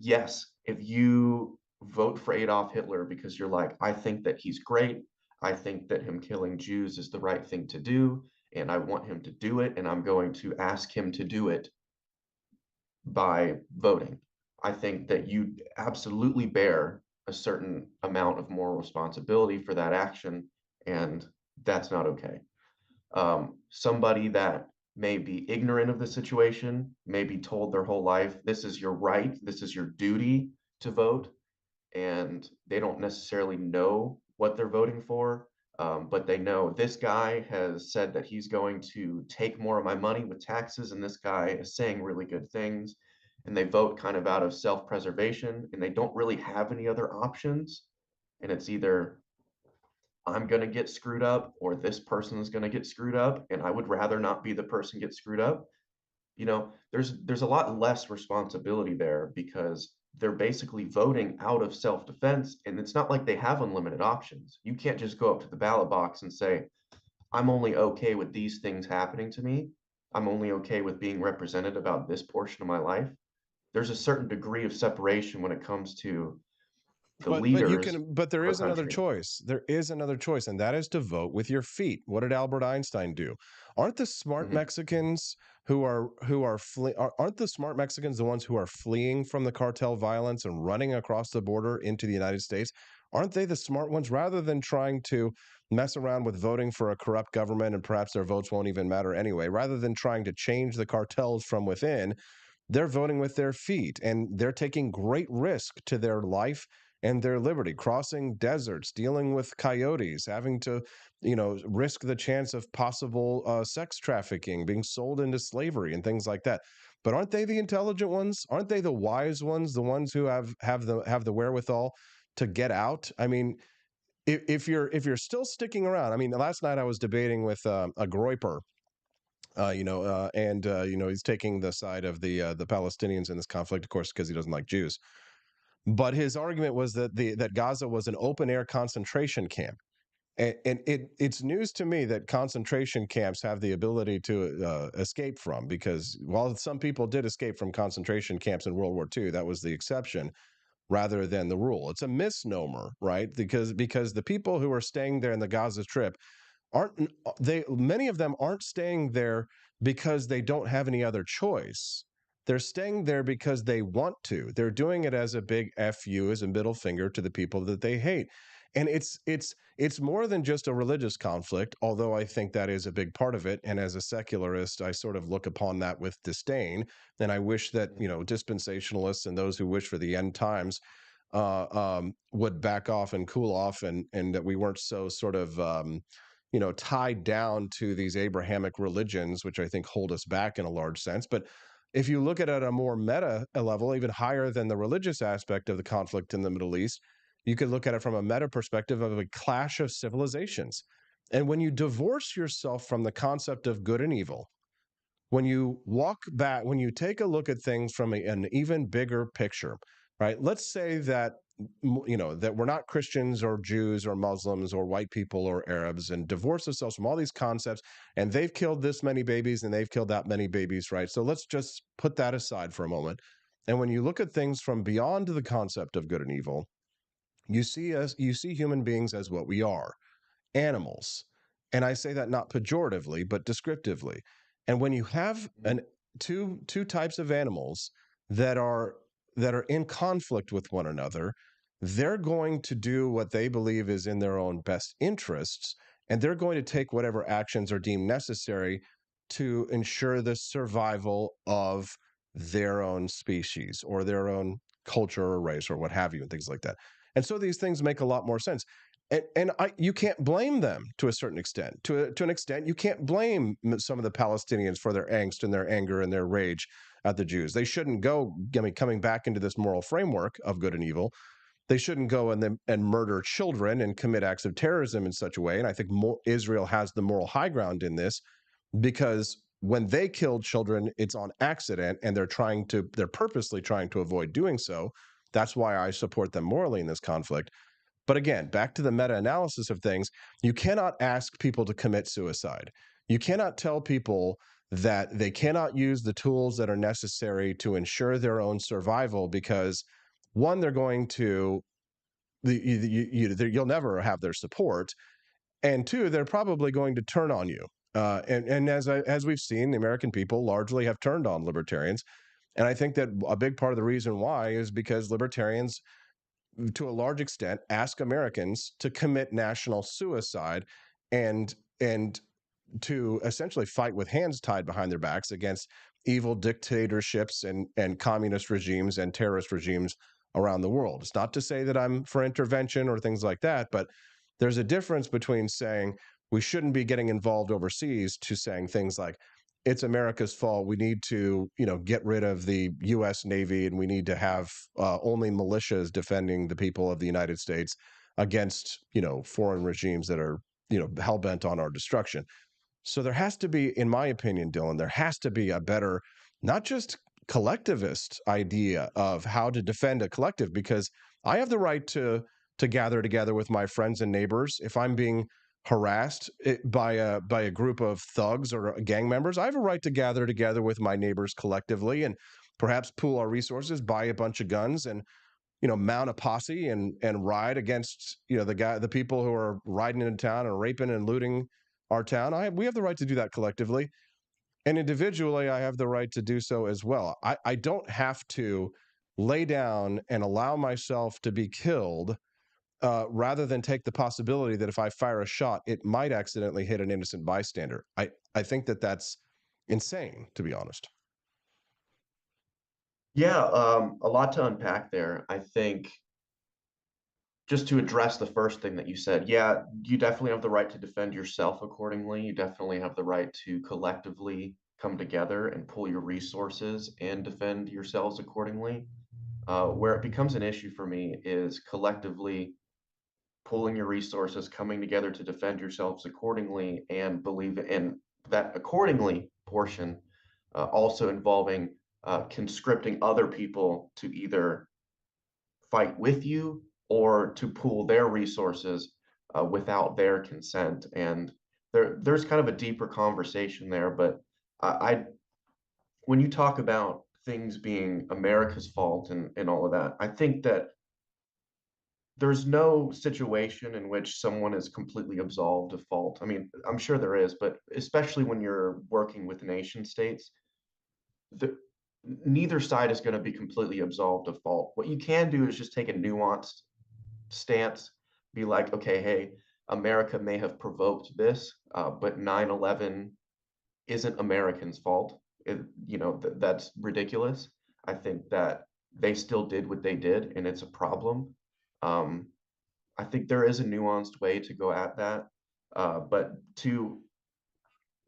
Yes, if you vote for Adolf Hitler because you're like, I think that he's great, I think that him killing Jews is the right thing to do, and I want him to do it, and I'm going to ask him to do it by voting. I think that you absolutely bear a certain amount of moral responsibility for that action, and that's not okay. Somebody that may be ignorant of the situation, may be told their whole life, this is your right, this is your duty to vote, and they don't necessarily know what they're voting for, but they know this guy has said that he's going to take more of my money with taxes, and this guy is saying really good things, and they vote kind of out of self-preservation, and they don't really have any other options, and it's either I'm going to get screwed up or this person is going to get screwed up, and I would rather not be the person get screwed up. There's a lot less responsibility there because they're basically voting out of self-defense, and it's not like they have unlimited options. You can't just go up to the ballot box and say, I'm only okay with these things happening to me. I'm only okay with being represented about this portion of my life. There's a certain degree of separation when it comes to the leaders But there of a is another country. choice. There is another choice, and that is to vote with your feet. What did Albert Einstein do? Aren't the smart Mhm. Mexicans aren't the smart Mexicans the ones who are fleeing from the cartel violence and running across the border into the United States? Aren't they the smart ones, rather than trying to mess around with voting for a corrupt government and perhaps their votes won't even matter anyway, rather than trying to change the cartels from within? They're voting with their feet, and they're taking great risk to their life and their liberty, crossing deserts, dealing with coyotes, having to, risk the chance of possible sex trafficking, being sold into slavery, and things like that. But aren't they the intelligent ones? Aren't they the wise ones? The ones who have the wherewithal to get out? I mean, if you're still sticking around, I mean, last night I was debating with a Groyper, he's taking the side of the Palestinians in this conflict, of course, because he doesn't like Jews. But his argument was that Gaza was an open air concentration camp. And it's news to me that concentration camps have the ability to escape from, because while some people did escape from concentration camps in World War II, that was the exception rather than the rule. It's a misnomer, right? Because the people who are staying there in the Gaza Strip aren't they many of them aren't staying there because they don't have any other choice. They're staying there because they want to. They're doing it as a big fu, as a middle finger to the people that they hate. And it's more than just a religious conflict, although I think that is a big part of it. And as a secularist, I sort of look upon that with disdain. And I wish that, dispensationalists and those who wish for the end times would back off and cool off, and that we weren't so sort of tied down to these Abrahamic religions, which I think hold us back in a large sense. But if you look at it at a more meta level, even higher than the religious aspect of the conflict in the Middle East, you could look at it from a meta perspective of a clash of civilizations. And when you divorce yourself from the concept of good and evil, when you walk back, when you take a look at things from an even bigger picture, right? Let's say that that we're not Christians or Jews or Muslims or white people or Arabs, and divorce ourselves from all these concepts, and they've killed this many babies and they've killed that many babies, right? So let's just put that aside for a moment. And when you look at things from beyond the concept of good and evil, you see human beings as what we are, animals. And I say that not pejoratively, but descriptively. And when you have two types of animals that are in conflict with one another, they're going to do what they believe is in their own best interests, and they're going to take whatever actions are deemed necessary to ensure the survival of their own species or their own culture or race or what have you, and things like that. And so these things make a lot more sense. You can't blame them to a certain extent. To an extent, you can't blame some of the Palestinians for their angst and their anger and their rage at the Jews. They shouldn't go, coming back into this moral framework of good and evil. They shouldn't go and murder children and commit acts of terrorism in such a way. And I think Israel has the moral high ground in this, because when they kill children, it's on accident, and they're purposely trying to avoid doing so. That's why I support them morally in this conflict. But again, back to the meta-analysis of things, you cannot ask people to commit suicide. You cannot tell people that they cannot use the tools that are necessary to ensure their own survival, because one, they're going to, you'll never have their support, and two, they're probably going to turn on you. And as we've seen, the American people largely have turned on libertarians. And I think that a big part of the reason why is because libertarians, to a large extent, ask Americans to commit national suicide and to essentially fight with hands tied behind their backs against evil dictatorships and communist regimes and terrorist regimes around the world. It's not to say that I'm for intervention or things like that, but there's a difference between saying we shouldn't be getting involved overseas to saying things like, it's America's fault, we need to, get rid of the U.S. Navy, and we need to have only militias defending the people of the United States against, foreign regimes that are, hell-bent on our destruction. So there has to be, in my opinion, Dylan, there has to be a better, not just collectivist idea of how to defend a collective, because I have the right to gather together with my friends and neighbors. If I'm being harassed by a group of thugs or gang members, I have a right to gather together with my neighbors collectively and perhaps pool our resources, buy a bunch of guns, and mount a posse and ride against the people who are riding into town and raping and looting our town. We have the right to do that collectively, and individually I have the right to do so as well. I don't have to lay down and allow myself to be killed, rather than take the possibility that if I fire a shot, it might accidentally hit an innocent bystander. I think that that's insane, to be honest. Yeah, a lot to unpack there. I think just to address the first thing that you said, yeah, you definitely have the right to defend yourself accordingly. You definitely have the right to collectively come together and pool your resources and defend yourselves accordingly. Where it becomes an issue for me is collectively pooling your resources, coming together to defend yourselves accordingly, and believe in that accordingly portion, also involving conscripting other people to either fight with you or to pool their resources without their consent. And there's kind of a deeper conversation there. But when you talk about things being America's fault and all of that, I think that there's no situation in which someone is completely absolved of fault. I mean, I'm sure there is, but especially when you're working with nation states, the, neither side is going to be completely absolved of fault. What you can do is just take a nuanced stance, be like, okay, hey, America may have provoked this, but 9/11 isn't Americans' fault. That's ridiculous. I think that they still did what they did, and it's a problem. Um, I think there is a nuanced way to go at that. But to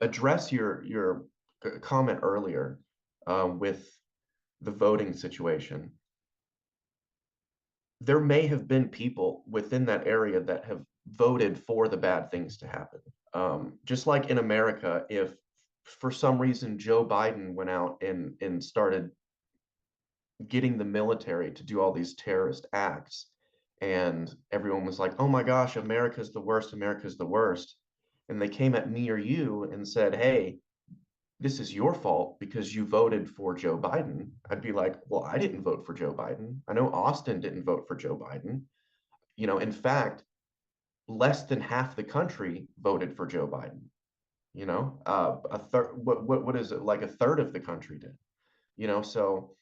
address your comment earlier with the voting situation, there may have been people within that area that have voted for the bad things to happen. Just like in America, if for some reason Joe Biden went out and started getting the military to do all these terrorist acts, and everyone was like, oh my gosh, America's the worst, America's the worst. And they came at me or you and said, hey, this is your fault because you voted for Joe Biden. I'd be like, well, I didn't vote for Joe Biden. I know Austin didn't vote for Joe Biden. In fact, less than half the country voted for Joe Biden. A third. What is it? Like a third of the country did. So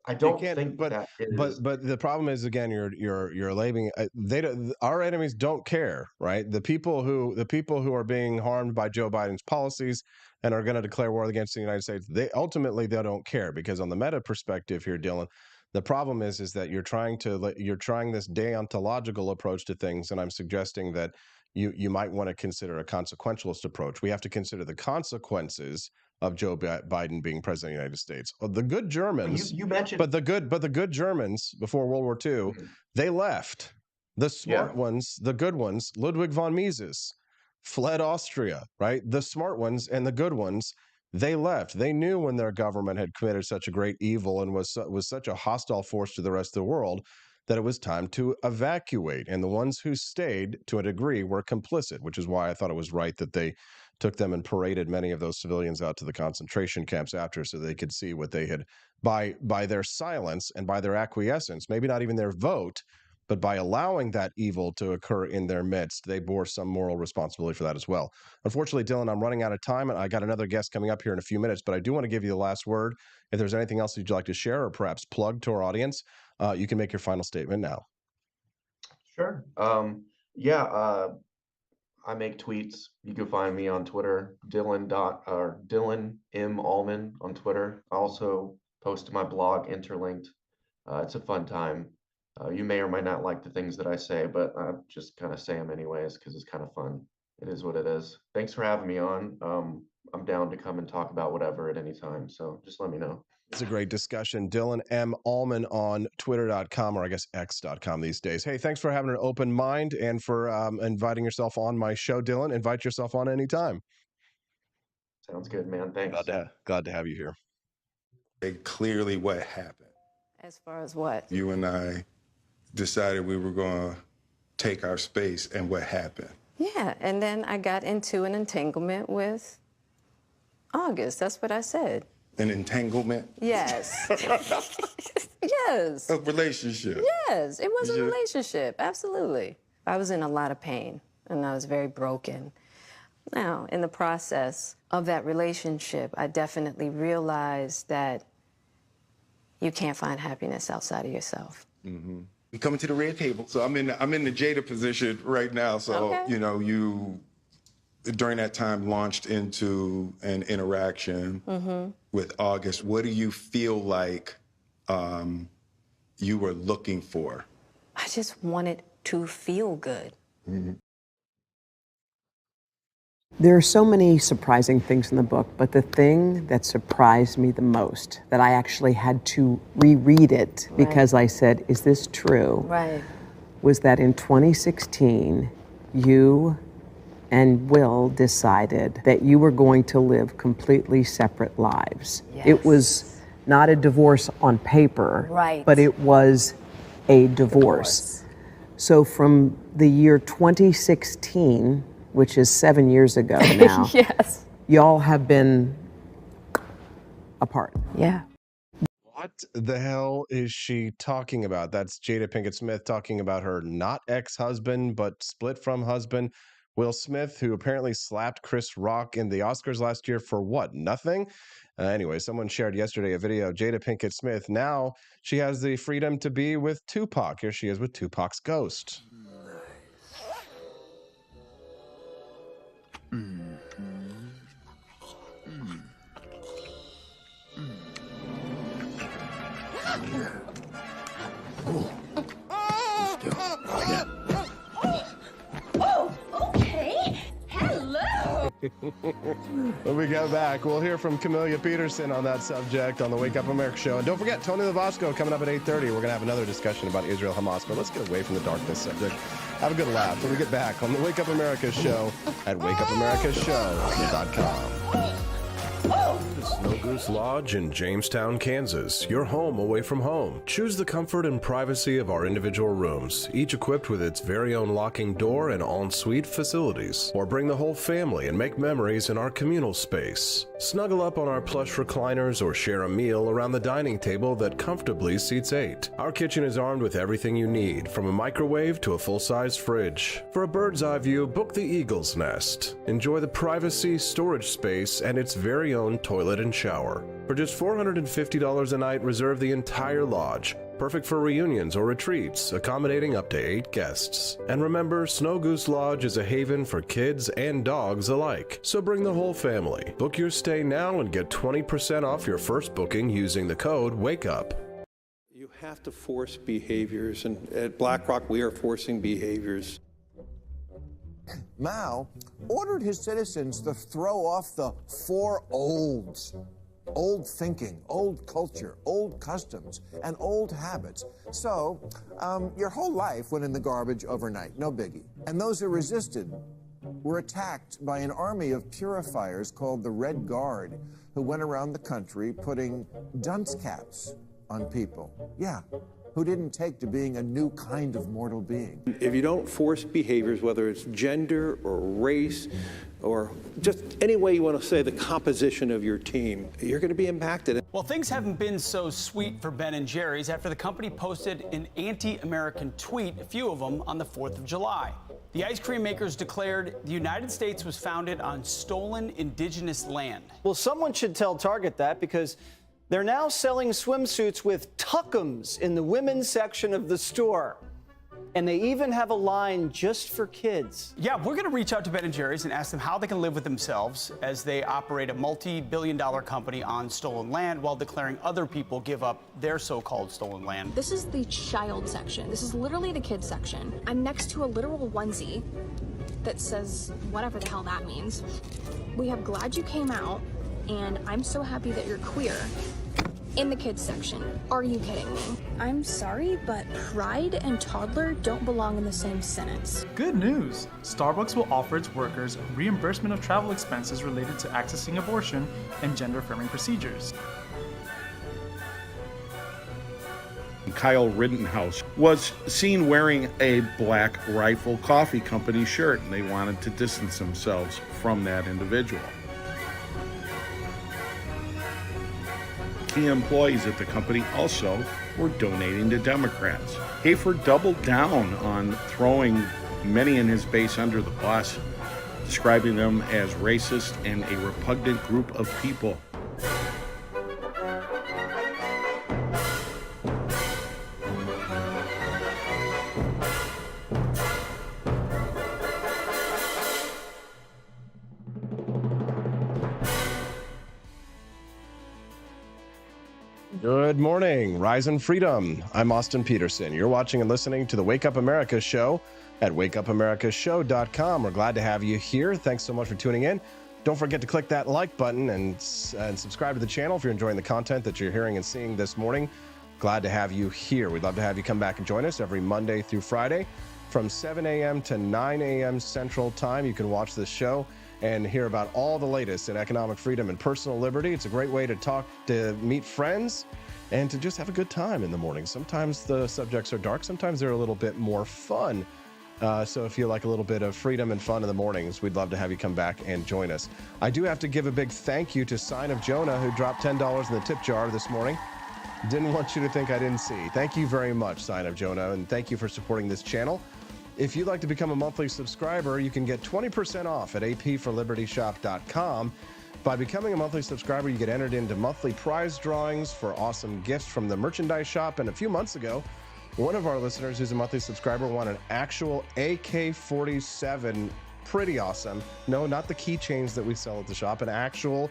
I don't think that is. But the problem is, again, you're labeling. They don't, our enemies don't care, right? The people who are being harmed by Joe Biden's policies and are going to declare war against the United States, they don't care, because on the meta perspective here, Dylan, the problem is that you're trying this deontological approach to things, and I'm suggesting that you might want to consider a consequentialist approach. We have to consider the consequences of Joe Biden being president of the United States. The good Germans, you mentioned, but the good Germans before World War II, they left. The smart ones, the good ones, Ludwig von Mises, fled Austria, right? The smart ones and the good ones, they left. They knew when their government had committed such a great evil and was such a hostile force to the rest of the world that it was time to evacuate. And the ones who stayed, to a degree, were complicit, which is why I thought it was right that they took them and paraded many of those civilians out to the concentration camps after, so they could see what they had, by their silence and by their acquiescence, maybe not even their vote, but by allowing that evil to occur in their midst, they bore some moral responsibility for that as well. Unfortunately, Dylan, I'm running out of time, and I got another guest coming up here in a few minutes, but I do want to give you the last word. If there's anything else you'd like to share or perhaps plug to our audience, you can make your final statement now. Sure. I make tweets. You can find me on Twitter, Dylan M. Allman on Twitter. I also post to my blog, Interlinked. It's a fun time. You may or may not like the things that I say, but I just kind of say them anyways because it's kind of fun. It is what it is. Thanks for having me on. I'm down to come and talk about whatever at any time, so just let me know. It's a great discussion. Dylan M. Allman on Twitter.com, or I guess X.com these days. Hey, thanks for having an open mind and for inviting yourself on my show, Dylan. Invite yourself on anytime. Sounds good, man. Thanks. Glad to have you here. Clearly what happened. As far as what? You and I decided we were going to take our space, and what happened? Yeah, and then I got into an entanglement with August. That's what I said. An entanglement? Yes. Yes. A relationship? Yes, it was a relationship, absolutely. I was in a lot of pain, and I was very broken. Now, in the process of that relationship, I definitely realized that you can't find happiness outside of yourself. Mm-hmm. We coming to the red table. So I'm in the Jada position right now. So, okay. You during that time launched into an interaction with August. What do you feel like you were looking for? I just wanted to feel good. Mm-hmm. There are so many surprising things in the book, but the thing that surprised me the most, that I actually had to reread it because I said, is this true? Right. Was that in 2016, you and Will decided that you were going to live completely separate lives. Yes. It was not a divorce on paper, right, but it was a divorce. So from the year 2016, which is 7 years ago now, yes, y'all have been apart. Yeah. What the hell is she talking about? That's Jada Pinkett Smith talking about her not ex-husband, but split from husband, Will Smith, who apparently slapped Chris Rock in the Oscars last year for what? Nothing? Anyway, someone shared yesterday a video of Jada Pinkett Smith. Now she has the freedom to be with Tupac. Here she is with Tupac's ghost. Okay. Hello. When we get back, we'll hear from Camelia Peterson on that subject on the Wake Up America show. And don't forget, Tony Lovasco coming up at 8:30. We're going to have another discussion about Israel-Hamas. But let's get away from the darkness subject Have a good laugh when we get back on the Wake Up America show at wakeupAmericaShow.com. The Snow Goose Lodge in Jamestown, Kansas, your home away from home. Choose the comfort and privacy of our individual rooms, each equipped with its very own locking door and en-suite facilities. Or bring the whole family and make memories in our communal space. Snuggle up on our plush recliners or share a meal around the dining table that comfortably seats 8. Our kitchen is armed with everything you need, from a microwave to a full-size fridge. For a bird's eye view, book the Eagle's Nest. Enjoy the privacy, storage space, and its very own toilet and shower. For just $450 a night, reserve the entire lodge. Perfect for reunions or retreats, accommodating up to 8 guests. And remember, Snow Goose Lodge is a haven for kids and dogs alike. So bring the whole family. Book your stay now and get 20% off your first booking using the code WAKEUP. You have to force behaviors, and at BlackRock we are forcing behaviors. Mao ordered his citizens to throw off the 4 olds. Old thinking, old culture, old customs, and old habits. So, your whole life went in the garbage overnight, no biggie. And those who resisted were attacked by an army of purifiers called the Red Guard, who went around the country putting dunce caps on people. Yeah, who didn't take to being a new kind of mortal being. If you don't force behaviors, whether it's gender or race or just any way you want to say the composition of your team, you're going to be impacted. Well, things haven't been so sweet for Ben & Jerry's after the company posted an anti-American tweet, a few of them, on the 4th of July. The ice cream makers declared the United States was founded on stolen indigenous land. Well, someone should tell Target that, because they're now selling swimsuits with tuckums in the women's section of the store. And they even have a line just for kids. Yeah, we're going to reach out to Ben & Jerry's and ask them how they can live with themselves as they operate a multi-billion-dollar company on stolen land while declaring other people give up their so-called stolen land. This is the child section. This is literally the kids section. I'm next to a literal onesie that says whatever the hell that means. We have "Glad you came out" and "I'm so happy that you're queer" in the kids section. Are you kidding me? I'm sorry, but pride and toddler don't belong in the same sentence. Good news! Starbucks will offer its workers reimbursement of travel expenses related to accessing abortion and gender-affirming procedures. Kyle Rittenhouse was seen wearing a Black Rifle Coffee Company shirt, and they wanted to distance themselves from that individual. Key employees at the company also were donating to Democrats. Hayford doubled down on throwing many in his base under the bus, describing them as racist and a repugnant group of people. Good morning, Rise and Freedom. I'm Austin Peterson. You're watching and listening to the Wake Up America show at wakeupAmericashow.com. We're glad to have you here. Thanks so much for tuning in. Don't forget to click that like button and subscribe to the channel if you're enjoying the content that you're hearing and seeing this morning. Glad to have you here. We'd love to have you come back and join us every Monday through Friday from 7 a.m. to 9 a.m. Central Time. You can watch this show and hear about all the latest in economic freedom and personal liberty. It's a great way to talk, to meet friends, and to just have a good time in the morning. Sometimes the subjects are dark, sometimes they're a little bit more fun. So if you like a little bit of freedom and fun in the mornings, we'd love to have you come back and join us. I do have to give a big thank you to Sign of Jonah, who dropped $10 in the tip jar this morning. Didn't want you to think I didn't see. Thank you very much, Sign of Jonah, and thank you for supporting this channel. If you'd like to become a monthly subscriber, you can get 20% off at apforlibertyshop.com. By becoming a monthly subscriber, you get entered into monthly prize drawings for awesome gifts from the merchandise shop. And a few months ago, one of our listeners who's a monthly subscriber won an actual AK-47, pretty awesome. No, not the keychains that we sell at the shop, an actual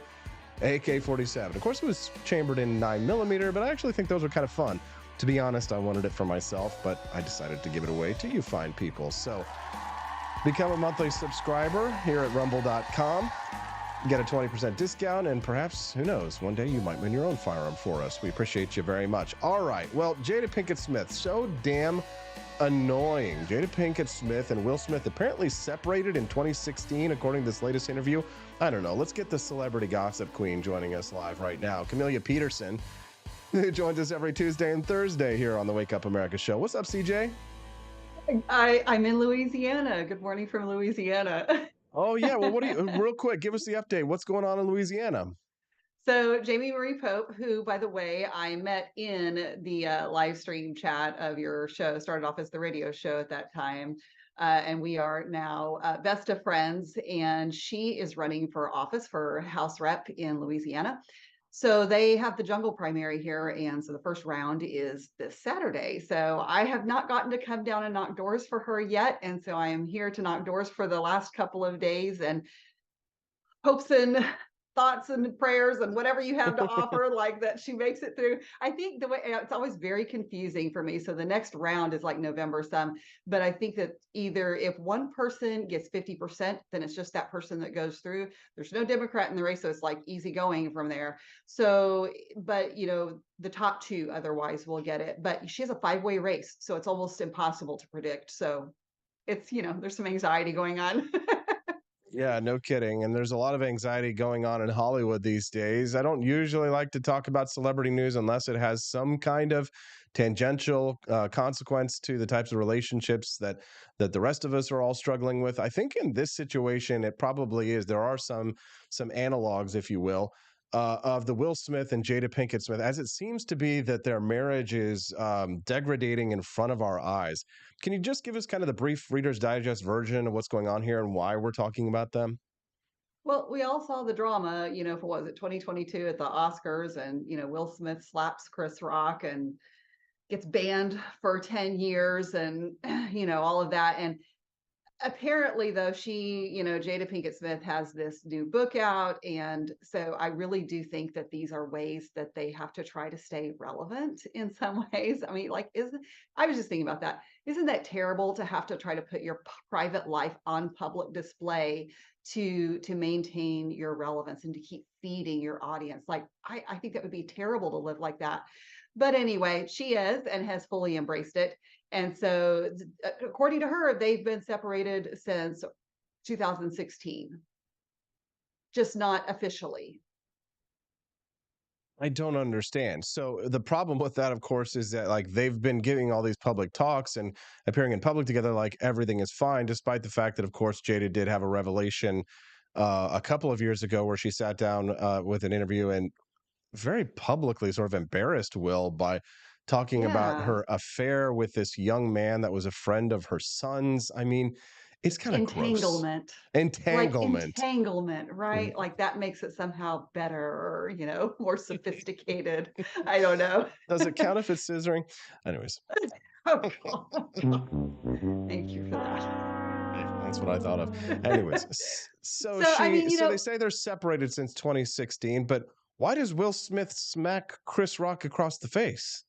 AK-47. Of course, it was chambered in 9mm, but I actually think those are kind of fun. To be honest, I wanted it for myself, but I decided to give it away to you fine people. So become a monthly subscriber here at rumble.com. Get a 20% discount, and perhaps, who knows, one day you might win your own firearm for us. We appreciate you very much. All right, well, Jada Pinkett Smith, so damn annoying. Jada Pinkett Smith and Will Smith apparently separated in 2016, according to this latest interview. I don't know. Let's get the celebrity gossip queen joining us live right now. Camelia Peterson, who joins us every Tuesday and Thursday here on the Wake Up America show. What's up, CJ? I'm in Louisiana. Good morning from Louisiana. Oh, yeah. Well, what do you, real quick, give us the update. What's going on in Louisiana? So Jamie Marie Pope, who, by the way, I met in the live stream chat of your show, started off as the radio show at that time. And we are now best of friends. And she is running for office for House Rep in Louisiana. So they have the jungle primary here. And so the first round is this Saturday. So I have not gotten to come down and knock doors for her yet. And so I am here to knock doors for the last couple of days, and hopes and thoughts and prayers and whatever you have to offer, like that she makes it through. I think the way it's always very confusing for me. So the next round is like November some, but I think that either if one person gets 50%, then it's just that person that goes through. There's no Democrat in the race, so it's like easy going from there. So, but you know, the top two otherwise will get it. But she has a 5-way race, so it's almost impossible to predict. So it's, you know, there's some anxiety going on. Yeah, no kidding. And there's a lot of anxiety going on in Hollywood these days. I don't usually like to talk about celebrity news unless it has some kind of tangential consequence to the types of relationships that the rest of us are all struggling with. I think in this situation, it probably is. There are some analogs, if you will, of the Will Smith and Jada Pinkett Smith, as it seems to be that their marriage is degrading in front of our eyes. Can you just give us kind of the brief Reader's Digest version of what's going on here and why we're talking about them? Well, we all saw the drama, you know, for what was it, 2022 at the Oscars, and, you know, Will Smith slaps Chris Rock and gets banned for 10 years and, you know, all of that. And apparently, though, she, you know, Jada Pinkett Smith has this new book out. And so I really do think that these are ways that they have to try to stay relevant in some ways. I mean, like, I was just thinking about that. Isn't that terrible to have to try to put your private life on public display to maintain your relevance and to keep feeding your audience? Like, I think that would be terrible to live like that. But anyway, she is and has fully embraced it. And so, according to her, they've been separated since 2016, just not officially. I don't understand. So the problem with that, of course, is that like they've been giving all these public talks and appearing in public together like everything is fine, despite the fact that, of course, Jada did have a revelation a couple of years ago where she sat down with an interview and very publicly sort of embarrassed Will by talking about her affair with this young man that was a friend of her son's. I mean, it's kind of gross. Entanglement. Entanglement. Like entanglement, right? Like that makes it somehow better or, you know, more sophisticated. I don't know. Does it count if it's scissoring? Anyways. Oh, thank you for that. That's what I thought of. Anyways, so I mean, they say they're separated since 2016, but why does Will Smith smack Chris Rock across the face?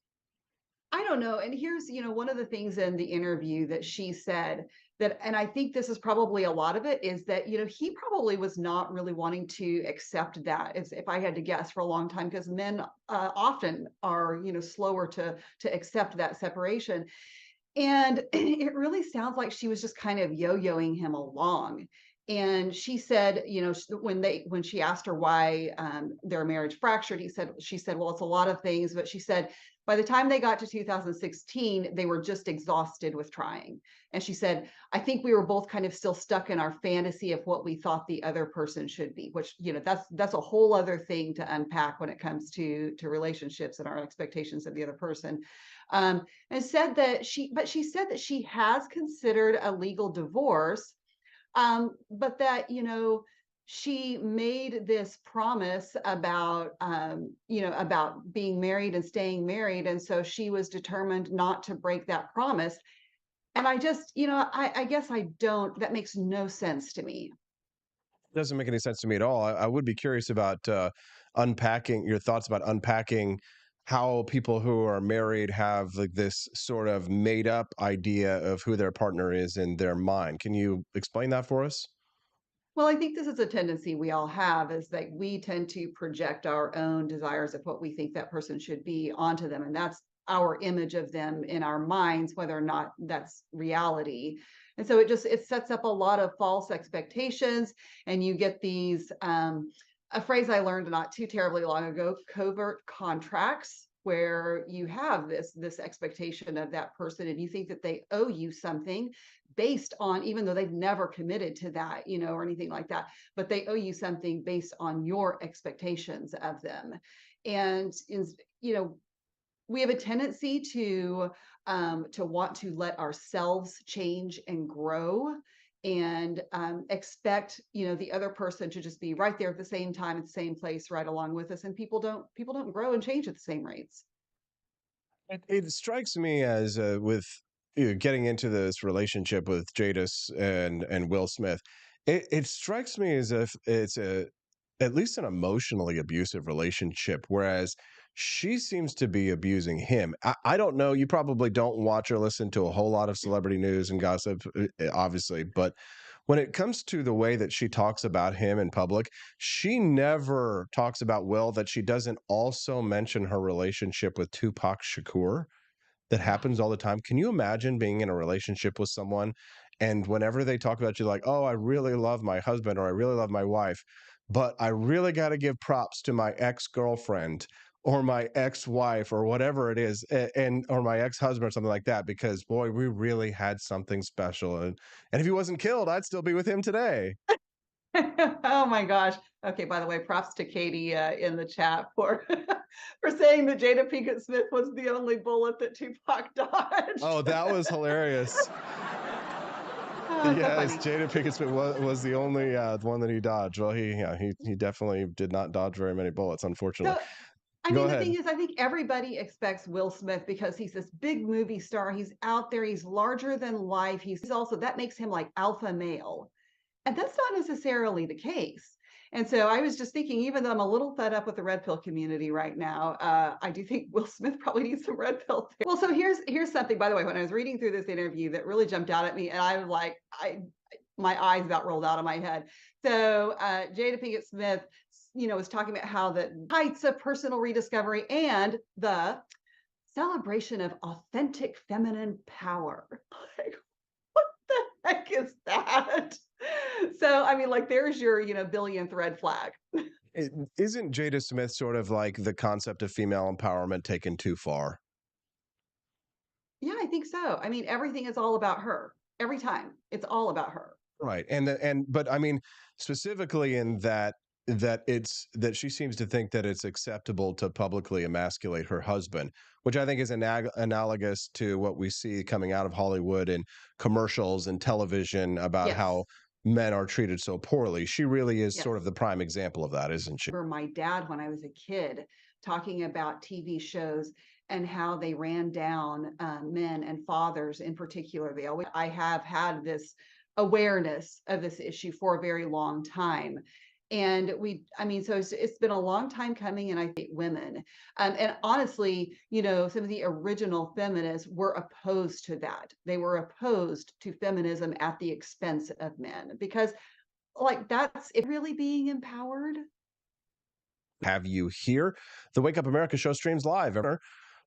I don't know. And here's, you know, one of the things in the interview that she said that, and I think this is probably a lot of it, is that, you know, he probably was not really wanting to accept that, if I had to guess, for a long time, because men often are, you know, slower to accept that separation. And it really sounds like she was just kind of yo-yoing him along. And she said, you know, when she asked her why their marriage fractured, she said, well, it's a lot of things, but she said, by the time they got to 2016, they were just exhausted with trying. And she said, I think we were both kind of still stuck in our fantasy of what we thought the other person should be, which, you know, that's a whole other thing to unpack when it comes to relationships and our expectations of the other person. And said that she said that she has considered a legal divorce, but that, you know, she made this promise about, you know, about being married and staying married. And so she was determined not to break that promise. And I just, you know, I guess that makes no sense to me. Doesn't make any sense to me at all. I would be curious about unpacking your thoughts about unpacking how people who are married have like this sort of made up idea of who their partner is in their mind. Can you explain that for us? Well, I think this is a tendency we all have, is that we tend to project our own desires of what we think that person should be onto them. And our image of them in our minds, whether or not that's reality. And so it sets up a lot of false expectations, and you get these a phrase I learned not too terribly long ago, covert contracts, where you have this expectation of that person, and you think that they owe you something based on, even though they've never committed to that, or anything like that, but they owe you something based on your expectations of them. And we have a tendency to want to let ourselves change and grow, and expect the other person to just be right there at the same time at the same place right along with us, and people don't grow and change at the same rates. It strikes me as with getting into this relationship with Jadis and Will Smith, it strikes me as if it's at least an emotionally abusive relationship, whereas she seems to be abusing him. I don't know. You probably don't watch or listen to a whole lot of celebrity news and gossip, obviously, but when it comes to the way that she talks about him in public, she never talks about Will, that she doesn't also mention her relationship with Tupac Shakur that happens all the time. Can you imagine being in a relationship with someone and whenever they talk about you, like, oh, I really love my husband or I really love my wife, but I really got to give props to my ex-girlfriend or my ex-wife or whatever it is, and or my ex-husband or something like that, because boy, we really had something special, and if he wasn't killed, I'd still be with him today. Oh my gosh. Okay, by the way, props to Katie in the chat for for saying that Jada Pinkett Smith was the only bullet that Tupac dodged. Oh, that was hilarious. Oh, so Yes, funny. Jada Pinkett Smith was the only one that he dodged. Well, he definitely did not dodge very many bullets, unfortunately. So, I Go mean, the ahead. thing is, I think everybody expects Will Smith because he's this big movie star. He's out there. He's larger than life. He's also, that makes him like alpha male. And that's not necessarily the case. And so I was just thinking, even though I'm a little fed up with the red pill community right now, I do think Will Smith probably needs some red pill therapy. Well, so here's something, by the way, when I was reading through this interview that really jumped out at me, and I was like, my eyes about rolled out of my head. So Jada Pinkett Smith, was talking about how the heights of personal rediscovery and the celebration of authentic feminine power. Like, what the heck is that? So, I mean, like, there's your, billionth red flag. Isn't Jada Smith sort of like the concept of female empowerment taken too far? Yeah, I think so. I mean, everything is all about her. Every time, it's all about her. Right. But I mean, specifically in that she seems to think that it's acceptable to publicly emasculate her husband, which I think is analogous to what we see coming out of Hollywood and commercials and television about how men are treated so poorly. She really is sort of the prime example of that, isn't she? I remember my dad, when I was a kid, talking about TV shows and how they ran down men and fathers in particular. I have had this awareness of this issue for a very long time. And so it's been a long time coming, and I think women, and honestly, some of the original feminists were opposed to that. They were opposed to feminism at the expense of men, because like, that's it, really being empowered. Have you here. The Wake Up America show streams live,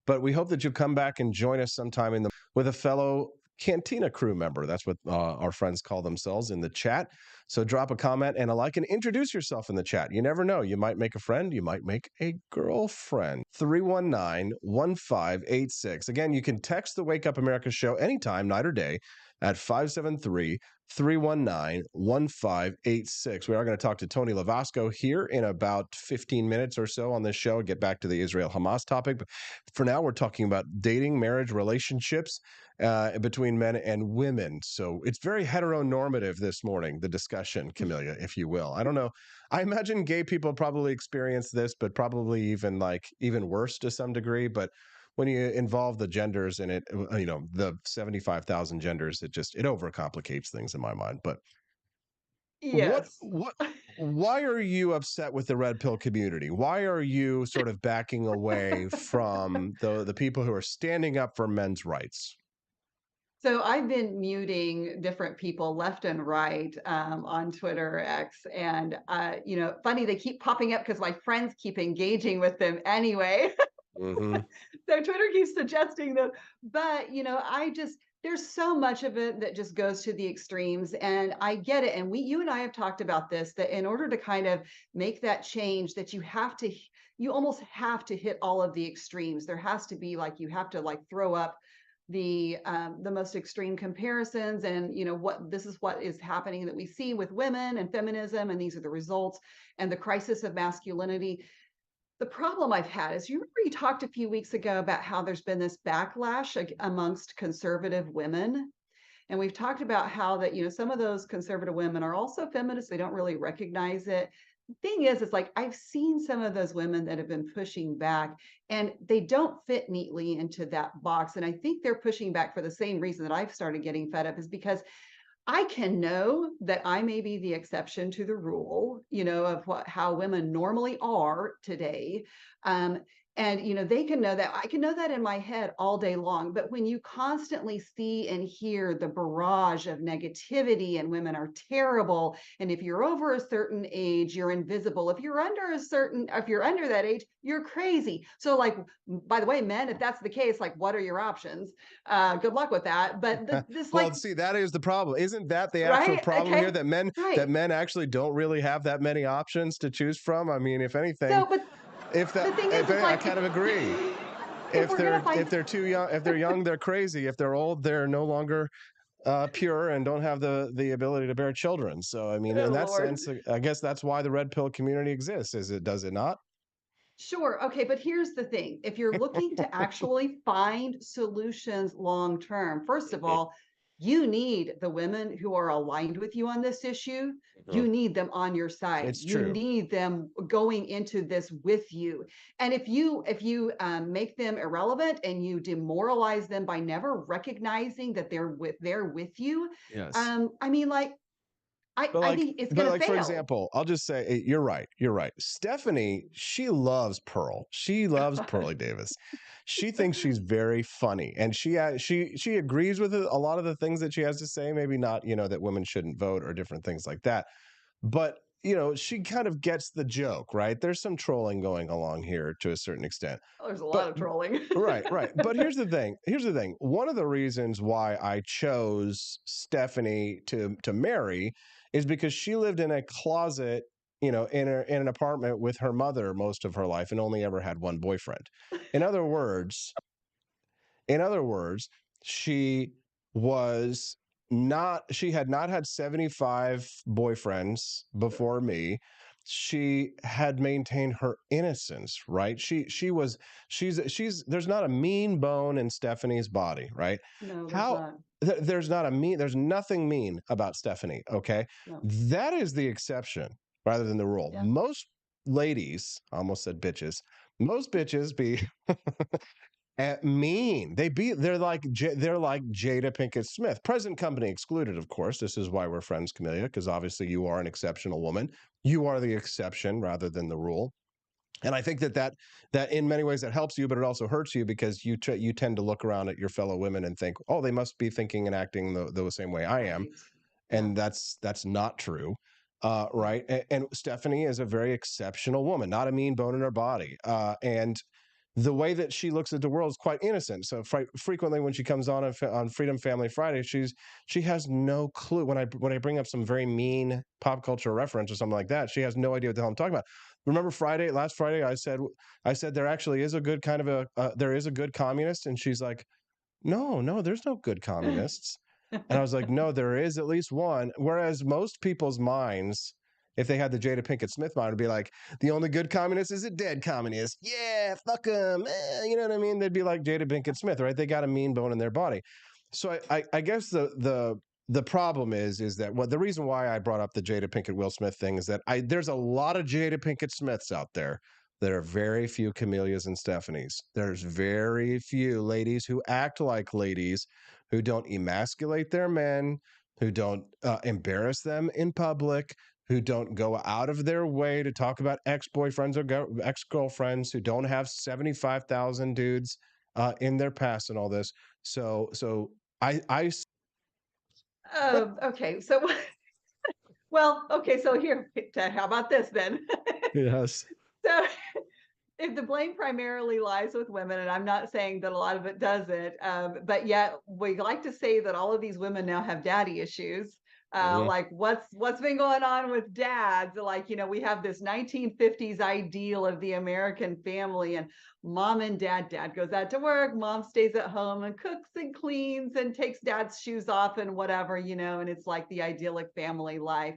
but we hope that you come back and join us sometime with a fellow Cantina crew member. That's what our friends call themselves in the chat. So drop a comment and a like and introduce yourself in the chat. You never know. You might make a friend. You might make a girlfriend. 319-1586. Again, you can text the Wake Up America show anytime, night or day, at 573-319-1586. We are going to talk to Tony Lovasco here in about 15 minutes or so on this show, get back to the Israel-Hamas topic. But for now, we're talking about dating, marriage, relationships between men and women. So it's very heteronormative this morning, the discussion, Camelia, if you will. I don't know. I imagine gay people probably experience this, but probably even worse to some degree. But when you involve the genders in it, the 75,000 genders, it overcomplicates things in my mind. But yes, why are you upset with the red pill community? Why are you sort of backing away from the people who are standing up for men's rights? So I've been muting different people left and right on Twitter, X, and funny, they keep popping up because my friends keep engaging with them anyway. Mm-hmm. So Twitter keeps suggesting them, but there's so much of it that just goes to the extremes, and I get it. And you and I have talked about this, that in order to kind of make that change, that you almost have to hit all of the extremes. There has to be you have to throw up the most extreme comparisons, and this is what is happening that we see with women and feminism, and these are the results, and the crisis of masculinity. The problem I've had is, you remember you talked a few weeks ago about how there's been this backlash amongst conservative women. And we've talked about how that, some of those conservative women are also feminists. They don't really recognize it. The thing is I've seen some of those women that have been pushing back, and they don't fit neatly into that box. And I think they're pushing back for the same reason that I've started getting fed up, is because I can know that I may be the exception to the rule, of how women normally are today. And they can know that. I can know that in my head all day long. But when you constantly see and hear the barrage of negativity, and women are terrible, and if you're over a certain age, you're invisible. If you're under that age, you're crazy. So by the way, men, if that's the case, what are your options? Good luck with that. But well, see, that is the problem. Isn't that the actual problem here, that men actually don't really have that many options to choose from? I mean, if anything, I kind of agree. If they're too young, if they're young, they're crazy. If they're old, they're no longer pure and don't have the ability to bear children. So I mean, in that sense, I guess that's why the red pill community exists. Does it not? Sure. Okay. But here's the thing. If you're looking to actually find solutions long term, first of all, you need the women who are aligned with you on this issue. You need them on your side. It's true. You need them going into this with you. And if you make them irrelevant and you demoralize them by never recognizing that they're with you, yes. I mean, I think it's going to fail. For example, I'll just say, you're right. You're right. Stephanie, she loves Pearl. She loves Pearlie Davis. She thinks she's very funny, and she agrees with a lot of the things that she has to say. Maybe not, that women shouldn't vote or different things like that. But she kind of gets the joke, right? There's some trolling going along here to a certain extent. Oh, there's a lot of trolling. Right. But here's the thing. One of the reasons why I chose Stephanie to marry is because she lived in a closet, in an apartment with her mother most of her life, and only ever had one boyfriend. In other words, she had not had 75 boyfriends before me. She had maintained her innocence, right? There's not a mean bone in Stephanie's body, right? No, there's not. There's nothing mean about Stephanie, okay? No. That is the exception rather than the rule. Yeah. Most ladies, I almost said bitches, most bitches be mean. They're like Jada Pinkett Smith, present company excluded, of course. This is why we're friends, Camellia, because obviously you are an exceptional woman. You are the exception rather than the rule. And I think that in many ways that helps you, but it also hurts you, because you tend to look around at your fellow women and think, oh, they must be thinking and acting the same way I am. And that's not true. Right. And Stephanie is a very exceptional woman, not a mean bone in her body. And the way that she looks at the world is quite innocent. So frequently when she comes on Freedom Family Friday, she has no clue. When I bring up some very mean pop culture reference or something like that, she has no idea what the hell I'm talking about. Remember last Friday, I said there actually is a good kind of there is a good communist, and she's like, no, there's no good communists. And I was like, no, there is at least one. Whereas most people's minds, if they had the Jada Pinkett Smith mind, would be like, the only good communist is a dead communist. Yeah, fuck him. You know what I mean? They'd be like Jada Pinkett Smith, right? They got a mean bone in their body. So I guess the problem is that the reason why I brought up the Jada Pinkett Will Smith thing is that there's a lot of Jada Pinkett Smiths out there. There are very few Camellias and Stephanies. There's very few ladies who act like ladies, who don't emasculate their men, who don't embarrass them in public, who don't go out of their way to talk about ex-boyfriends or ex-girlfriends, who don't have 75,000 dudes in their past and all this. So okay. So, well, okay. So here, how about this then? Yes. So if the blame primarily lies with women, and I'm not saying that a lot of it doesn't, but yet we like to say that all of these women now have daddy issues. Like what's been going on with dads? Like, we have this 1950s ideal of the American family, and mom and dad goes out to work, mom stays at home and cooks and cleans and takes dad's shoes off and whatever, and it's like the idyllic family life.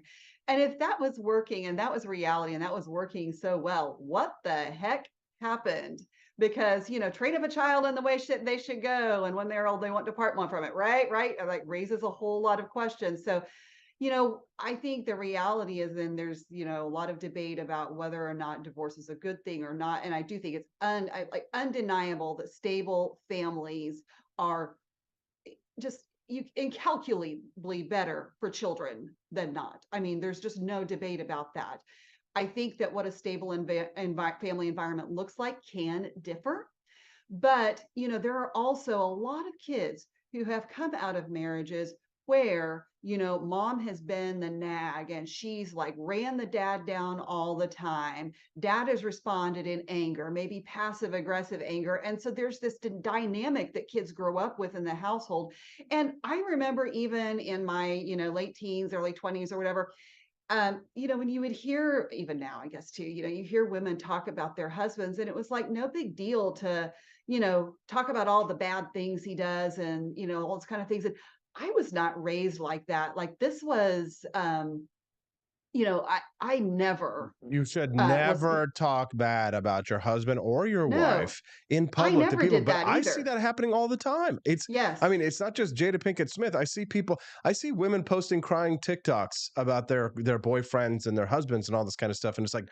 And if that was working and that was reality and that was working so well, what the heck happened? Because, train up a child in the way they should go. And when they're old, they won't depart one from it. Right. It like raises a whole lot of questions. So, I think the reality is then there's, a lot of debate about whether or not divorce is a good thing or not. And I do think it's undeniable that stable families are just incalculably better for children than not. I mean, there's just no debate about that. I think that what a stable family environment looks like can differ. But, there are also a lot of kids who have come out of marriages where, mom has been the nag and she's like ran the dad down all the time. Dad has responded in anger, maybe passive aggressive anger. And so there's this dynamic that kids grow up with in the household. And I remember even in my, late teens, early 20s or whatever, when you would hear, even now, I guess too, you hear women talk about their husbands, and it was like no big deal to, talk about all the bad things he does and, all those kind of things. And I was not raised like that. Like this was, I never. You should never talk bad about your husband or your wife in I public to never people. did But that I either. see that happening all the time. Yes. I mean, it's not just Jada Pinkett Smith. I see women posting crying TikToks about their boyfriends and their husbands and all this kind of stuff. And it's like,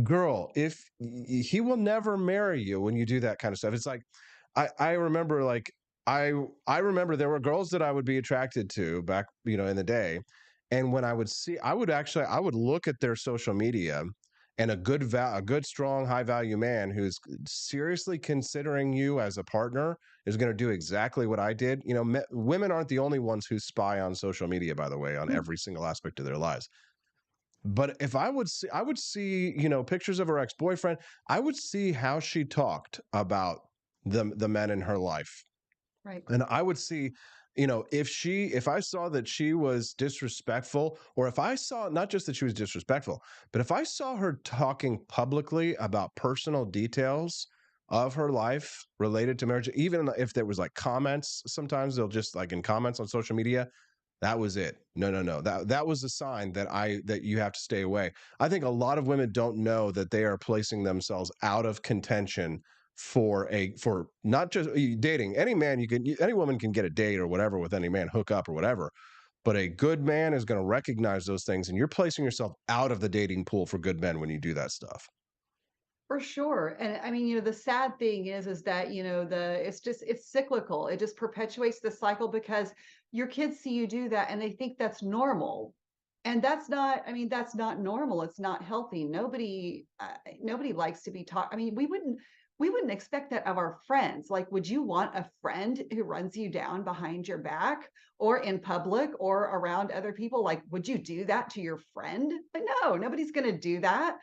girl, if he will never marry you when you do that kind of stuff. It's like, I remember like, I remember there were girls that I would be attracted to back, in the day. And when I would look at their social media, and a good, strong, high value man who's seriously considering you as a partner is going to do exactly what I did. Women aren't the only ones who spy on social media, by the way, on every single aspect of their lives. But if I would see, pictures of her ex-boyfriend, I would see how she talked about the men in her life. Right. And I would see, if I saw that she was disrespectful, or if I saw not just that she was disrespectful, but if I saw her talking publicly about personal details of her life related to marriage, even if there was like comments, sometimes they'll just like in comments on social media, that was it. No. That was a sign that you have to stay away. I think a lot of women don't know that they are placing themselves out of contention for not just dating. Any woman can get a date or whatever with any man, hook up or whatever. But a good man is going to recognize those things, and you're placing yourself out of the dating pool for good men when you do that stuff. For sure. And I mean, the sad thing is that, it's cyclical. It just perpetuates the cycle because your kids see you do that and they think that's normal. And that's not normal. It's not healthy. Nobody likes to be taught. I mean, we wouldn't expect that of our friends. Like, would you want a friend who runs you down behind your back or in public or around other people? Like, would you do that to your friend? But no, nobody's going to do that.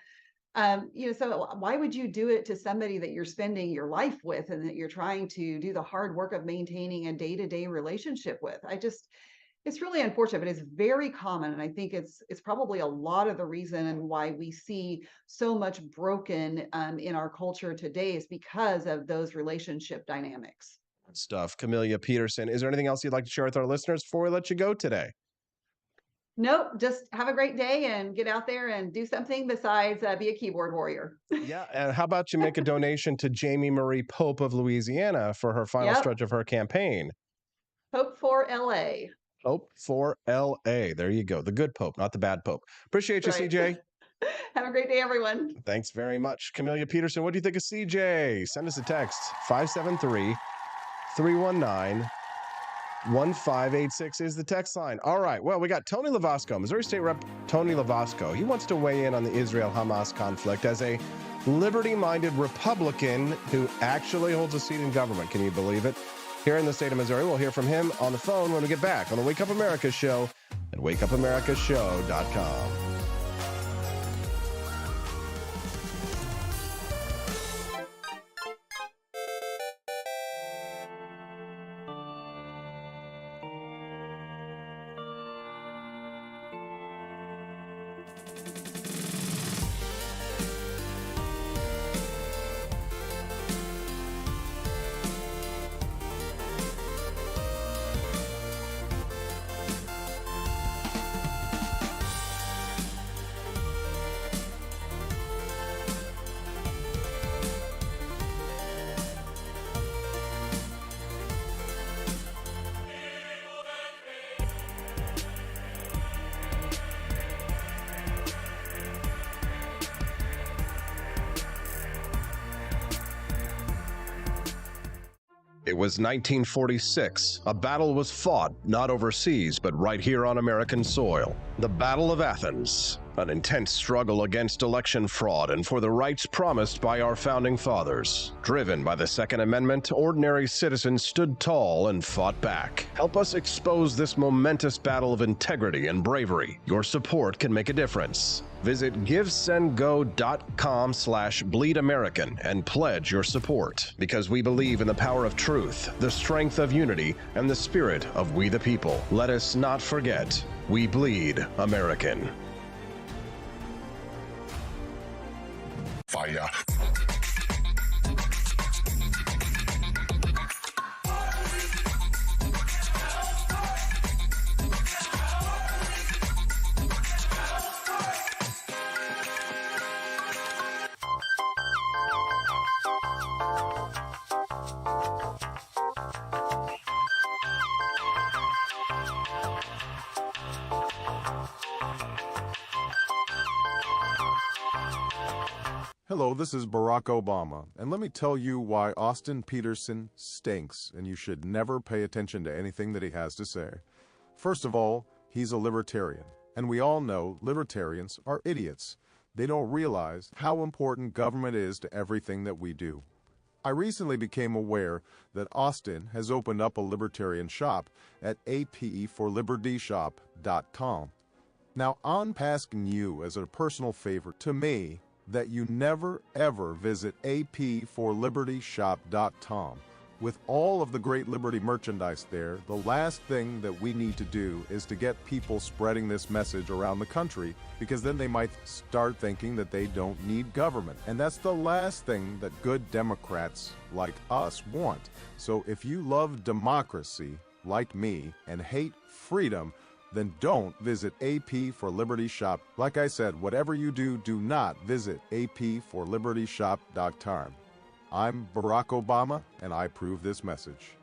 So why would you do it to somebody that you're spending your life with and that you're trying to do the hard work of maintaining a day-to-day relationship with? It's really unfortunate, but it's very common. And I think it's probably a lot of the reason and why we see so much broken in our culture today is because of those relationship dynamics. Stuff. Camellia Peterson, is there anything else you'd like to share with our listeners before we let you go today? Nope. Just have a great day and get out there and do something besides be a keyboard warrior. Yeah. And how about you make a donation to Jamie Marie Pope of Louisiana for her final stretch of her campaign? Pope for LA. Pope for LA. There you go. The good Pope, not the bad Pope. Appreciate you, CJ. Have a great day, everyone. Thanks very much. Camellia Peterson, what do you think of CJ? Send us a text, 573-319-1586 is the text line. All right. Well, we got Tony Lovasco, Missouri State Rep Tony Lovasco. He wants to weigh in on the Israel-Hamas conflict as a liberty-minded Republican who actually holds a seat in government. Can you believe it? Here in the state of Missouri, we'll hear from him on the phone when we get back on the Wake Up America Show at wakeupAmericaShow.com. It was 1946. A battle was fought, not overseas, but right here on American soil. The Battle of Athens, an intense struggle against election fraud and for the rights promised by our founding fathers. Driven by the Second Amendment, ordinary citizens stood tall and fought back. Help us expose this momentous battle of integrity and bravery. Your support can make a difference. Visit givesendgo.com/bleedamerican and pledge your support, because we believe in the power of truth, the strength of unity, and the spirit of we the people. Let us not forget, we bleed American. Fire. Hello, this is Barack Obama, and let me tell you why Austin Petersen stinks, and you should never pay attention to anything that he has to say. First of all, he's a libertarian, and we all know libertarians are idiots. They don't realize how important government is to everything that we do. I recently became aware that Austin has opened up a libertarian shop at apeforlibertyshop.com. Now, I'm asking you as a personal favor to me that you never ever visit apeforlibertyshop.com. With all of the great Liberty merchandise there, the last thing that we need to do is to get people spreading this message around the country, because then they might start thinking that they don't need government. And that's the last thing that good Democrats like us want. So if you love democracy, like me, and hate freedom, then don't visit AP for Liberty Shop. Like I said, whatever you do, do not visit aporlibertyshop.com. I'm Barack Obama, and I approve this message.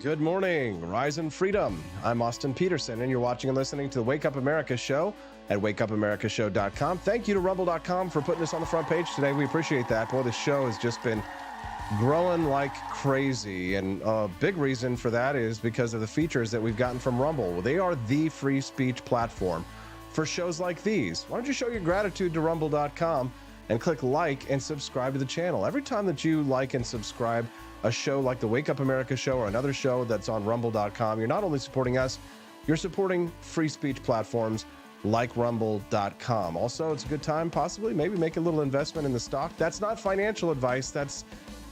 Good morning, Rise and Freedom. I'm Austin Petersen, and you're watching and listening to the Wake Up America show at wakeupAmericaShow.com. Thank you to Rumble.com for putting us on the front page today. We appreciate that. Boy, the show has just been growing like crazy, and a big reason for that is because of the features that we've gotten from Rumble. They are the free speech platform for shows like these. Why don't you show your gratitude to Rumble.com and click like and subscribe to the channel? Every time that you like and subscribe a show like the Wake Up America show or another show that's on Rumble.com, you're not only supporting us, you're supporting free speech platforms like Rumble.com. Also, it's a good time, possibly, maybe make a little investment in the stock. That's not financial advice, that's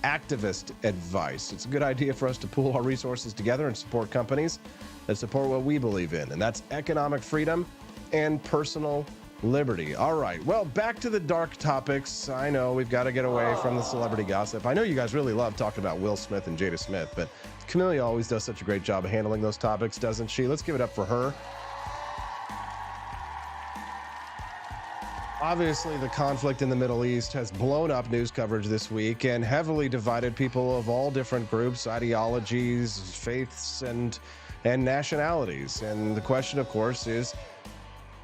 activist advice. It's a good idea for us to pool our resources together and support companies that support what we believe in, and that's economic freedom and personal liberty. All right, well, back to the dark topics. I know we've got to get away from the celebrity gossip. I know you guys really love talking about Will Smith and Jada Smith, but Camelia always does such a great job of handling those topics, doesn't she? Let's give it up for her. Obviously, the conflict in the Middle East has blown up news coverage this week and heavily divided people of all different groups, ideologies, faiths, and nationalities. And the question, of course, is,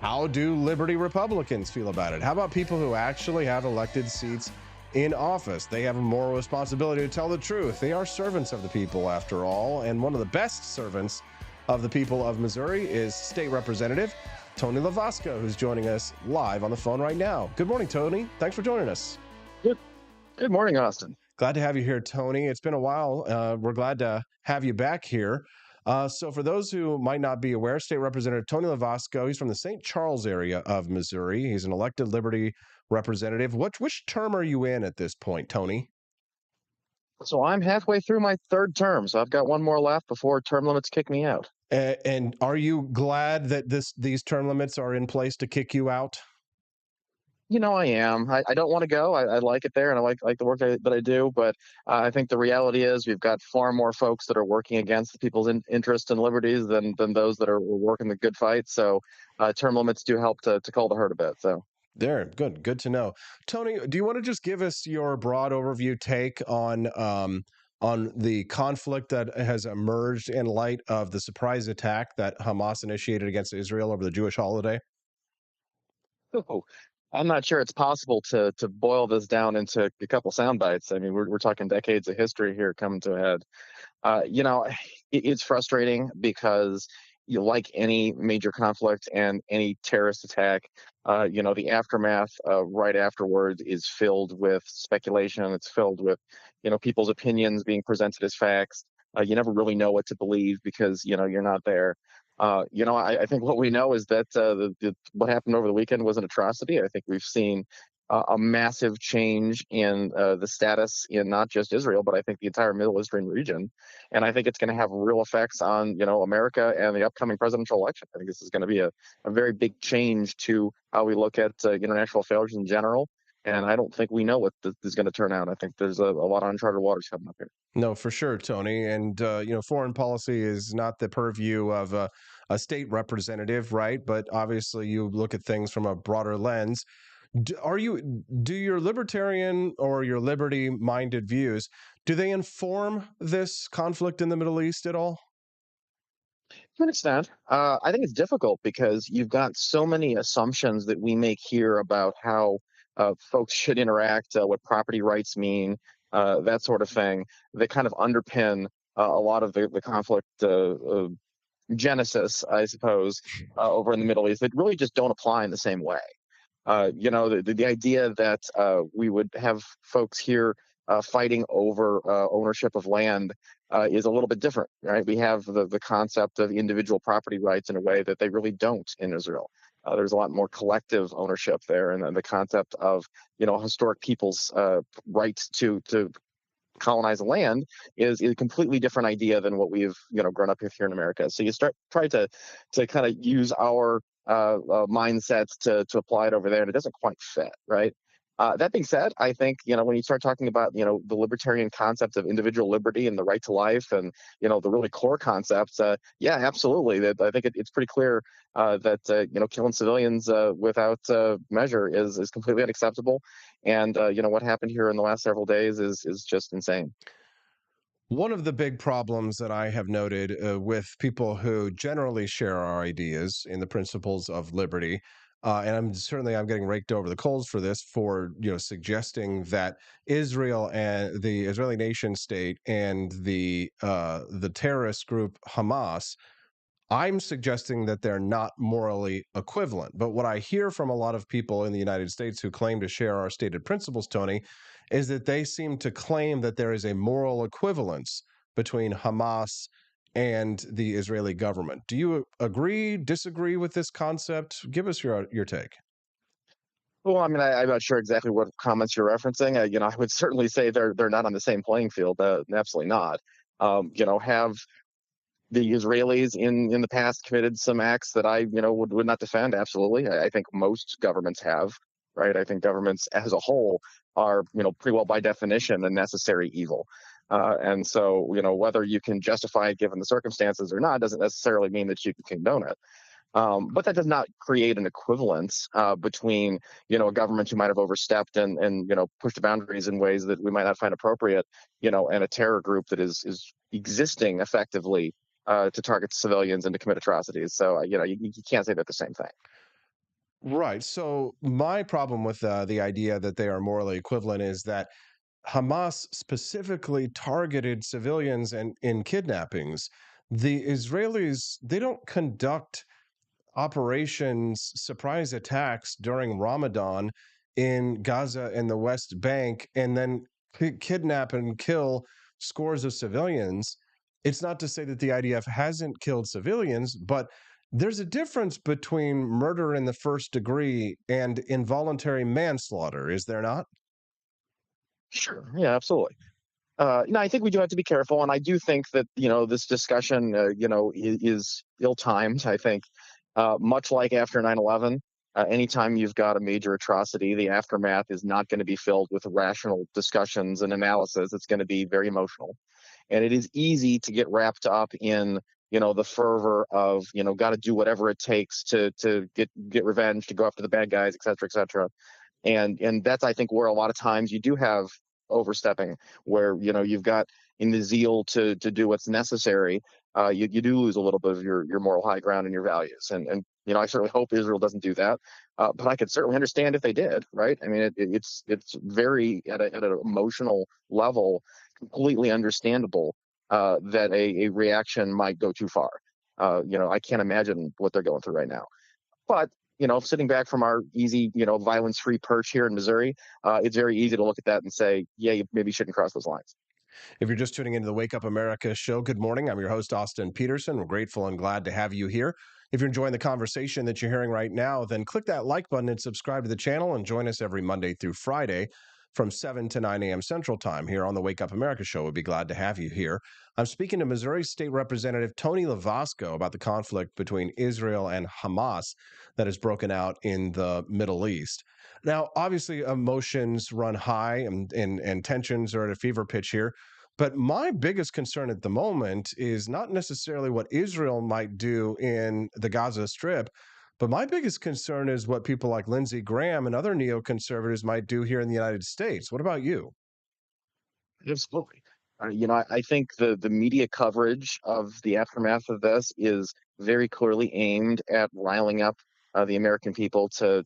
how do Liberty Republicans feel about it? How about people who actually have elected seats in office? They have a moral responsibility to tell the truth. They are servants of the people, after all. And one of the best servants of the people of Missouri is State Representative Tony Lovasco, who's joining us live on the phone right now. Good morning, Tony. Thanks for joining us. Good morning, Austin. Glad to have you here, Tony. It's been a while. We're glad to have you back here. So for those who might not be aware, State Representative Tony Lovasco, he's from the St. Charles area of Missouri. He's an elected Liberty representative. Which term are you in at this point, Tony? So I'm halfway through my third term, so I've got one more left before term limits kick me out. And are you glad that these term limits are in place to kick you out? You know, I am. I don't want to go. I like it there, and I like the work that I do. But I think the reality is we've got far more folks that are working against the people's interests and liberties than those that are working the good fight. So term limits do help to cull the herd a bit. So there, good to know. Tony, do you want to just give us your broad overview take on on the conflict that has emerged in light of the surprise attack that Hamas initiated against Israel over the Jewish holiday? Oh, I'm not sure it's possible to boil this down into a couple sound bites. I mean, we're talking decades of history here coming to a head. You know, it's frustrating because you like any major conflict and any terrorist attack, you know, the aftermath right afterwards is filled with speculation. It's filled with, you know, people's opinions being presented as facts. You never really know what to believe because, you know, you're not there. You know, I think what we know is that what happened over the weekend was an atrocity. I think we've seen a massive change in the status in not just Israel, but I think the entire Middle Eastern region. And I think it's going to have real effects on, you know, America and the upcoming presidential election. I think this is going to be a very big change to how we look at international affairs in general. And I don't think we know what this is going to turn out. I think there's a lot of uncharted waters coming up here. No, for sure, Tony. And, you know, foreign policy is not the purview of a state representative, right? But obviously, you look at things from a broader lens. Do your libertarian or your liberty minded views, do they inform this conflict in the Middle East at all? To an extent, I think it's difficult because you've got so many assumptions that we make here about how folks should interact, what property rights mean, that sort of thing, that kind of underpin a lot of the conflict genesis, I suppose, over in the Middle East that really just don't apply in the same way. You know, the idea that we would have folks here fighting over ownership of land is a little bit different, right? We have the concept of individual property rights in a way that they really don't in Israel. There's a lot more collective ownership there, and then the concept of, you know, historic people's right to colonize land is a completely different idea than what we've, you know, grown up with here in America. So you try to kind of use our mindsets to apply it over there, and it doesn't quite fit, right? That being said, I think, you know, when you start talking about, you know, the libertarian concept of individual liberty and the right to life, and, you know, the really core concepts, yeah, absolutely. That I think it's pretty clear that you know, killing civilians without measure is completely unacceptable. And you know, what happened here in the last several days is just insane. One of the big problems that I have noted with people who generally share our ideas in the principles of liberty, and I'm getting raked over the coals for this, for, you know, suggesting that Israel and the Israeli nation state and the terrorist group Hamas, I'm suggesting that they're not morally equivalent. But what I hear from a lot of people in the United States who claim to share our stated principles, Tony, is that they seem to claim that there is a moral equivalence between Hamas and the Israeli government. Do you agree, disagree with this concept? Give us your take. Well, I mean, I'm not sure exactly what comments you're referencing. You know, I would certainly say they're not on the same playing field. Absolutely not. You know, have the Israelis in the past committed some acts that I, you know, would not defend? Absolutely. I think most governments have, right? I think governments as a whole are, you know, pretty well by definition a necessary evil. And so, you know, whether you can justify it given the circumstances or not doesn't necessarily mean that you can condone it. But that does not create an equivalence between, you know, a government who might have overstepped and you know, pushed the boundaries in ways that we might not find appropriate, you know, and a terror group that is existing effectively to target civilians and to commit atrocities. So, you know, you can't say they're the same thing. Right. So my problem with the idea that they are morally equivalent is that Hamas specifically targeted civilians and in kidnappings. The Israelis, they don't conduct operations, surprise attacks during Ramadan in Gaza and the West Bank, and then kidnap and kill scores of civilians. It's not to say that the IDF hasn't killed civilians, but there's a difference between murder in the first degree and involuntary manslaughter, is there not? Sure. Yeah, absolutely. You know, I think we do have to be careful, and I do think that, you know, this discussion, you know, is ill-timed. I think, much like after 9/11, anytime you've got a major atrocity, the aftermath is not going to be filled with rational discussions and analysis. It's going to be very emotional, and it is easy to get wrapped up in, you know, the fervor of, you know, got to do whatever it takes to get revenge, to go after the bad guys, et cetera, et cetera. And that's, I think, where a lot of times you do have overstepping, where, you know, you've got in the zeal to do what's necessary, you do lose a little bit of your moral high ground and your values. And I certainly hope Israel doesn't do that. But I could certainly understand if they did, right? I mean, it's very at an emotional level, completely understandable that a reaction might go too far. I can't imagine what they're going through right now. But sitting back from our easy, violence-free perch here in Missouri, it's very easy to look at that and say, yeah, you maybe shouldn't cross those lines. If you're just tuning into the Wake Up America show, good morning. I'm your host, Austin Peterson. We're grateful and glad to have you here. If you're enjoying the conversation that you're hearing right now, then click that like button and subscribe to the channel and join us every Monday through Friday from 7 to 9 a.m. Central Time here on the Wake Up America show. We'd be glad to have you here. I'm speaking to Missouri State Representative Tony Lovasco about the conflict between Israel and Hamas that has broken out in the Middle East. Now, obviously, emotions run high and tensions are at a fever pitch here. But my biggest concern at the moment is not necessarily what Israel might do in the Gaza Strip, but my biggest concern is what people like Lindsey Graham and other neoconservatives might do here in the United States. What about you? Absolutely. I think the media coverage of the aftermath of this is very clearly aimed at riling up the American people to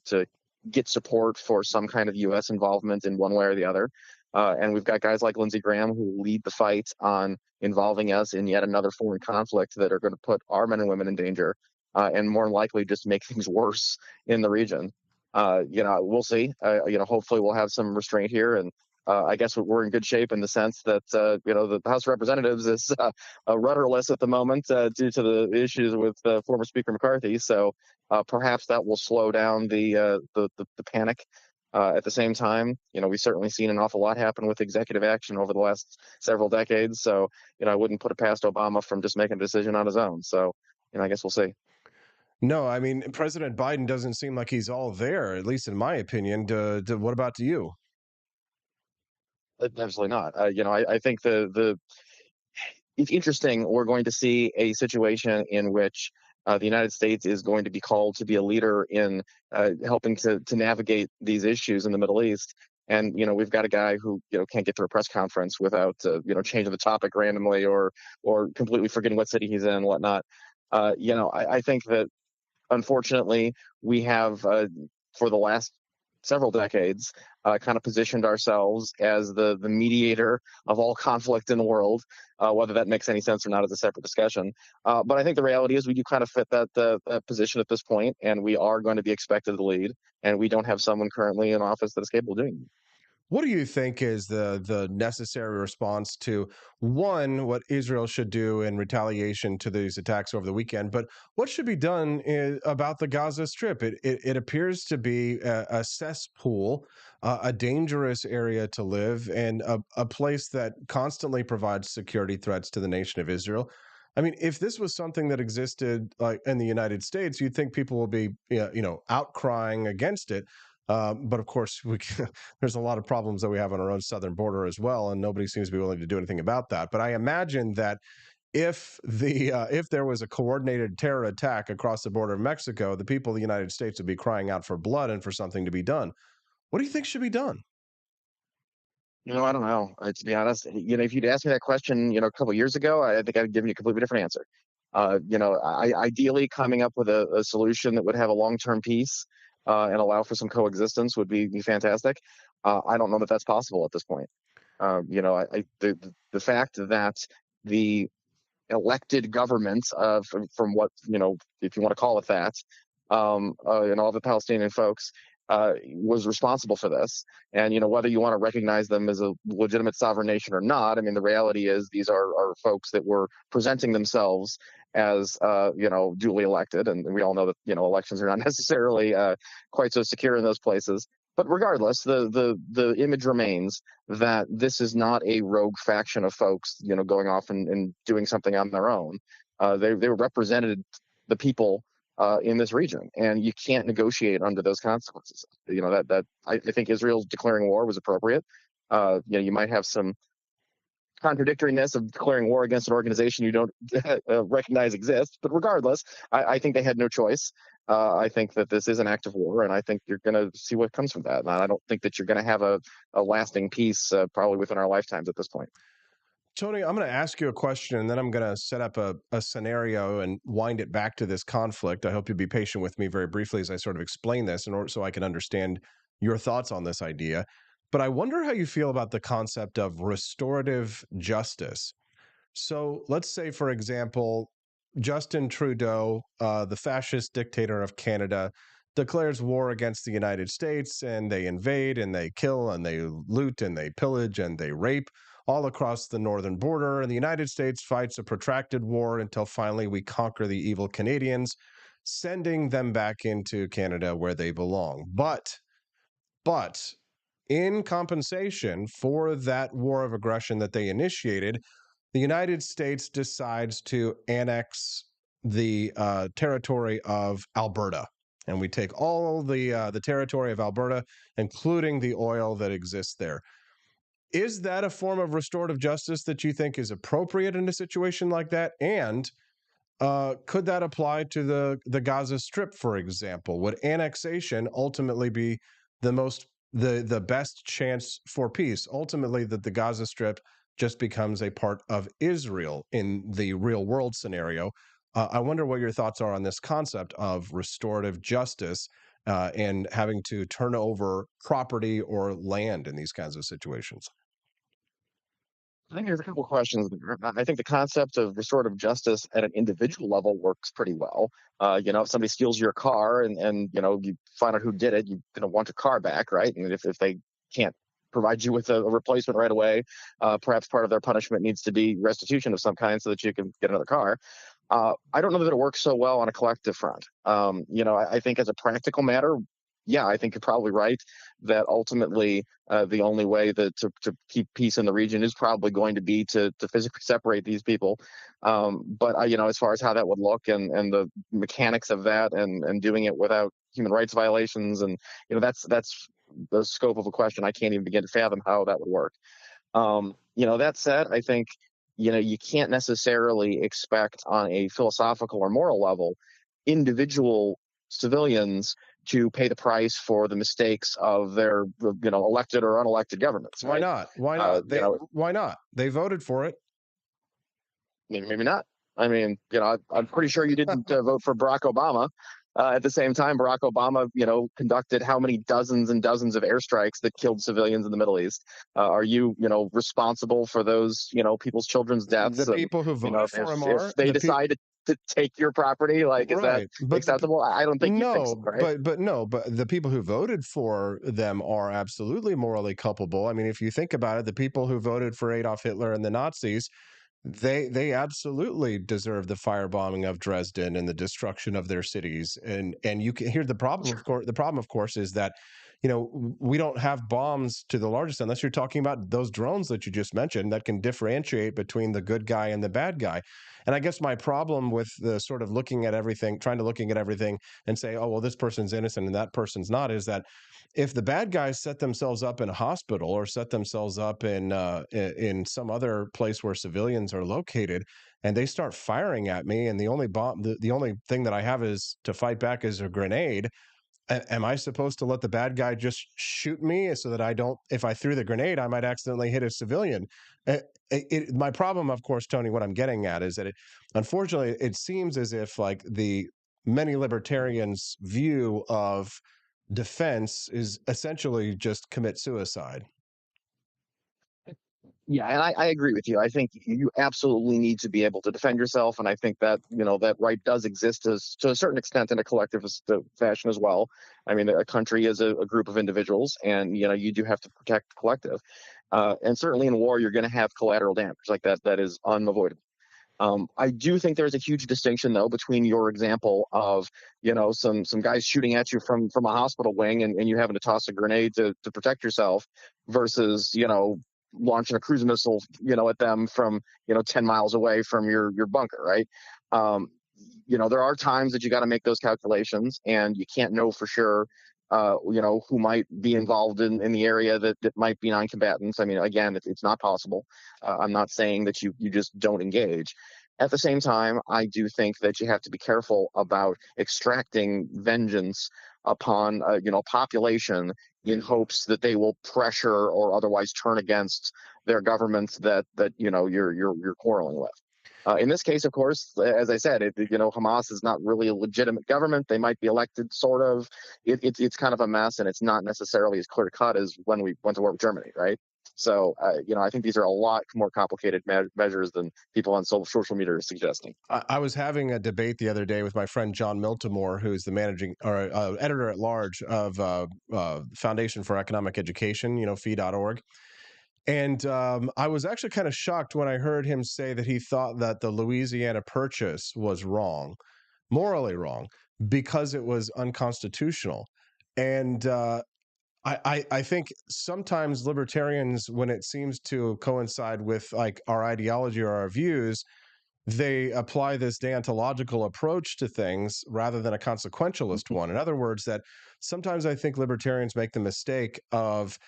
get support for some kind of U.S. involvement in one way or the other. And we've got guys like Lindsey Graham who lead the fight on involving us in yet another foreign conflict that are going to put our men and women in danger, and more than likely just make things worse in the region. We'll see. Hopefully we'll have some restraint here, and I guess we're in good shape in the sense that the House of Representatives is rudderless at the moment due to the issues with former Speaker McCarthy. So perhaps that will slow down the panic. At the same time, we've certainly seen an awful lot happen with executive action over the last several decades. So, I wouldn't put it past Obama from just making a decision on his own. So, I guess we'll see. No, I mean, President Biden doesn't seem like he's all there, at least in my opinion. What about to you? Absolutely not. I think it's interesting. We're going to see a situation in which the United States is going to be called to be a leader in helping to navigate these issues in the Middle East. And, we've got a guy who, can't get through a press conference without, changing the topic randomly or completely forgetting what city he's in and whatnot. I think that, unfortunately, we have, for the last several decades, kind of positioned ourselves as the mediator of all conflict in the world. Whether that makes any sense or not is a separate discussion. But I think the reality is we do kind of fit that position at this point, and we are going to be expected to lead, and we don't have someone currently in office that is capable of doing it. What do you think is the necessary response to, one, what Israel should do in retaliation to these attacks over the weekend, but what should be done about the Gaza Strip? It appears to be a cesspool, a dangerous area to live, and a place that constantly provides security threats to the nation of Israel. I mean, if this was something that existed like in the United States, you'd think people will be, outcrying against it. But of course, there's a lot of problems that we have on our own southern border as well, and nobody seems to be willing to do anything about that. But I imagine that if there was a coordinated terror attack across the border of Mexico, the people of the United States would be crying out for blood and for something to be done. What do you think should be done? I don't know. To be honest, if you'd asked me that question, a couple of years ago, I think I'd give you a completely different answer. Ideally, coming up with a solution that would have a long-term peace and allow for some coexistence would be fantastic. I don't know that that's possible at this point. The fact that the elected government, from what if you want to call it that, and all the Palestinian folks was responsible for this. And whether you want to recognize them as a legitimate sovereign nation or not, I mean, the reality is these are folks that were presenting themselves as duly elected, and we all know that elections are not necessarily quite so secure in those places. But regardless, the image remains that this is not a rogue faction of folks going off and doing something on their own. They represented the people in this region, and you can't negotiate under those consequences. I think Israel's declaring war was appropriate. You might have some contradictoriness of declaring war against an organization you don't recognize exists, but regardless, I think they had no choice. I think that this is an act of war, and I think you're going to see what comes from that. And I don't think that you're going to have a lasting peace probably within our lifetimes at this point. Tony, I'm going to ask you a question, and then I'm going to set up a scenario and wind it back to this conflict. I hope you'll be patient with me very briefly as I sort of explain this in order so I can understand your thoughts on this idea. But I wonder how you feel about the concept of restorative justice. So let's say, for example, Justin Trudeau, the fascist dictator of Canada, declares war against the United States, and they invade and they kill and they loot and they pillage and they rape all across the northern border. And the United States fights a protracted war until finally we conquer the evil Canadians, sending them back into Canada where they belong. But in compensation for that war of aggression that they initiated, the United States decides to annex the territory of Alberta. And we take all the territory of Alberta, including the oil that exists there. Is that a form of restorative justice that you think is appropriate in a situation like that? And could that apply to the Gaza Strip, for example? Would annexation ultimately be the best chance for peace? Ultimately, that the Gaza Strip just becomes a part of Israel in the real world scenario. I wonder what your thoughts are on this concept of restorative justice and having to turn over property or land in these kinds of situations. I think there's a couple of questions there. I think the concept of restorative justice at an individual level works pretty well. If somebody steals your car and you find out who did it, you're going to want your car back, right? And if they can't provide you with a replacement right away, perhaps part of their punishment needs to be restitution of some kind so that you can get another car. I don't know that it works so well on a collective front. I think as a practical matter, yeah, I think you're probably right that ultimately the only way to keep peace in the region is probably going to be to physically separate these people. But as far as how that would look and the mechanics of that and doing it without human rights violations, and that's the scope of a question I can't even begin to fathom how that would work. That said, I think you can't necessarily expect on a philosophical or moral level individual civilians to pay the price for the mistakes of their elected or unelected governments. Why right? not? Why not? Why not? They voted for it. Maybe not. I mean, I'm pretty sure you didn't vote for Barack Obama. At the same time, Barack Obama, conducted how many dozens and dozens of airstrikes that killed civilians in the Middle East? Are you, responsible for those, people's children's deaths? The people who voted for him are. If they decide to take your property, like, is that acceptable? I don't think you think so, right? But the people who voted for them are absolutely morally culpable. I mean, if you think about it, the people who voted for Adolf Hitler and the Nazis, they absolutely deserve the firebombing of Dresden and the destruction of their cities. And you can hear the problem. Of course, the problem, of course, is that we don't have bombs to the largest, unless you're talking about those drones that you just mentioned that can differentiate between the good guy and the bad guy. And I guess my problem with the sort of looking at everything and say, oh, well, this person's innocent and that person's not, is that if the bad guys set themselves up in a hospital or set themselves up in some other place where civilians are located, and they start firing at me, and the only thing that I have is to fight back is a grenade, am I supposed to let the bad guy just shoot me so that I don't? If I threw the grenade, I might accidentally hit a civilian. My problem, of course, Tony, what I'm getting at is that unfortunately, it seems as if like the many libertarians' view of defense is essentially just commit suicide. Yeah, and I agree with you. I think you absolutely need to be able to defend yourself, and I think that that right does exist to a certain extent in a collectivist fashion as well. I mean, a country is a group of individuals, and you do have to protect the collective. And certainly in war, you're going to have collateral damage like that. That is unavoidable. I do think there's a huge distinction, though, between your example of some guys shooting at you from a hospital wing and you having to toss a grenade to protect yourself versus launching a cruise missile at them from 10 miles away from your bunker, right? There are times that you got to make those calculations, and you can't know for sure who might be involved in the area that might be non-combatants. I mean, again, it's not possible. I'm not saying that you just don't engage. At the same time, I do think that you have to be careful about extracting vengeance upon population in hopes that they will pressure or otherwise turn against their governments that you're quarreling with. In this case, of course, as I said, Hamas is not really a legitimate government. They might be elected, sort of. It's kind of a mess, and it's not necessarily as clear cut as when we went to war with Germany, right? So, I think these are a lot more complicated measures than people on social media are suggesting. I was having a debate the other day with my friend John Miltimore, who's the managing or editor at large of Foundation for Economic Education, fee.org. And I was actually kind of shocked when I heard him say that he thought that the Louisiana Purchase was wrong, morally wrong, because it was unconstitutional. And I think sometimes libertarians, when it seems to coincide with like our ideology or our views, they apply this deontological approach to things rather than a consequentialist one. In other words, that sometimes I think libertarians make the mistake of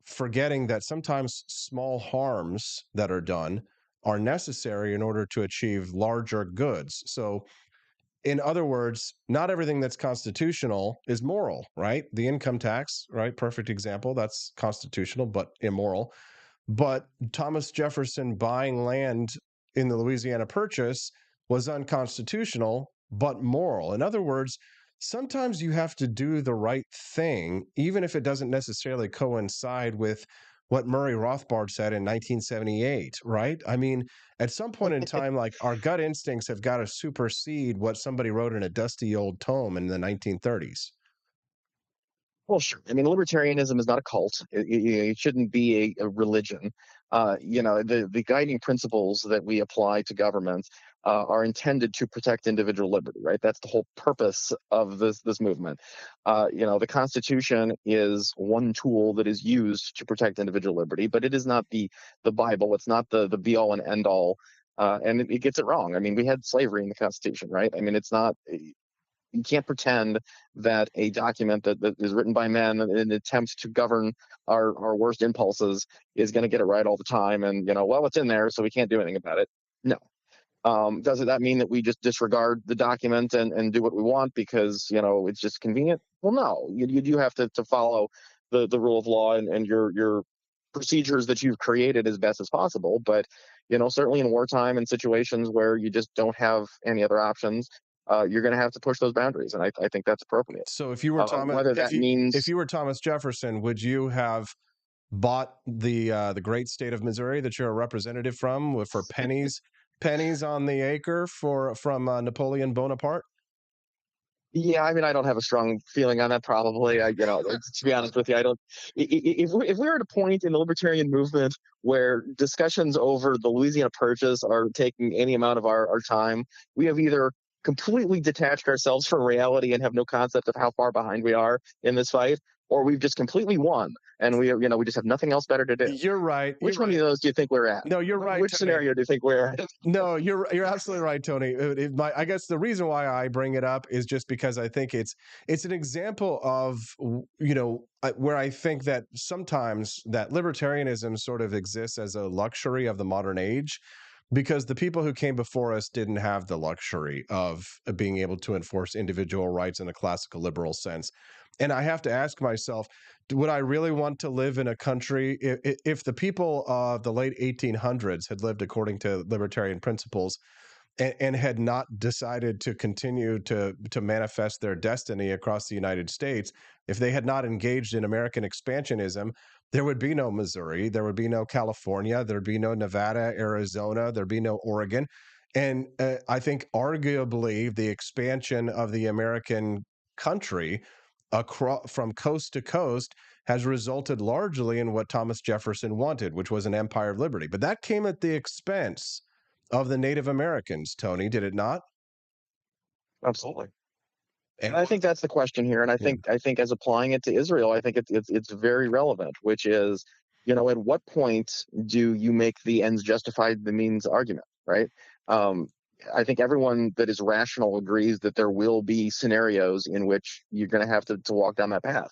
forgetting that sometimes small harms that are done are necessary in order to achieve larger goods. So in other words, not everything that's constitutional is moral, right? The income tax, right? Perfect example. That's constitutional, but immoral. But Thomas Jefferson buying land in the Louisiana Purchase was unconstitutional, but moral. In other words, sometimes you have to do the right thing, even if it doesn't necessarily coincide with what Murray Rothbard said in 1978, right? I mean, at some point in time, like our gut instincts have got to supersede what somebody wrote in a dusty old tome in the 1930s. Well, sure. I mean, libertarianism is not a cult. It shouldn't be a religion. The guiding principles that we apply to government are intended to protect individual liberty, right? That's the whole purpose of this movement. The Constitution is one tool that is used to protect individual liberty, but it is not the Bible. It's not the be all and end all. And it gets it wrong. I mean, we had slavery in the Constitution, right? I mean, it's not. You can't pretend that a document that is written by men in an attempt to govern our worst impulses is going to get it right all the time. And, well, it's in there, so we can't do anything about it. No. Does that mean that we just disregard the document and do what we want because, it's just convenient? Well, no. You do have to follow the rule of law and your procedures that you've created as best as possible. But, certainly in wartime and situations where you just don't have any other options, you're going to have to push those boundaries, and I think that's appropriate. So if you were Thomas, whether that means if you were Thomas Jefferson, would you have bought the great state of Missouri that you're a representative from for pennies on the acre from Napoleon Bonaparte? Yeah, I mean, I don't have a strong feeling on that. Probably, to be honest with you, I don't. If we're at a point in the libertarian movement where discussions over the Louisiana Purchase are taking any amount of our time, we have either completely detached ourselves from reality and have no concept of how far behind we are in this fight, or we've just completely won and we just have nothing else better to do. You're right. Which one of those do you think we're at? No, you're right. Which scenario do you think we're at? No, you're absolutely right, Tony. I guess the reason why I bring it up is just because I think it's an example of where I think that sometimes that libertarianism sort of exists as a luxury of the modern age, because the people who came before us didn't have the luxury of being able to enforce individual rights in a classical liberal sense. And I have to ask myself, would I really want to live in a country if the people of the late 1800s had lived according to libertarian principles and had not decided to continue to manifest their destiny across the United States, if they had not engaged in American expansionism, there would be no Missouri, there would be no California, there'd be no Nevada, Arizona, there'd be no Oregon. And I think arguably the expansion of the American country from coast to coast has resulted largely in what Thomas Jefferson wanted, which was an empire of liberty. But that came at the expense of the Native Americans, Tony, did it not? Absolutely. And I think that's the question here. And I think as applying it to Israel, I think it's very relevant, which is, at what point do you make the ends justify the means argument, right? I think everyone that is rational agrees that there will be scenarios in which you're going to have to walk down that path.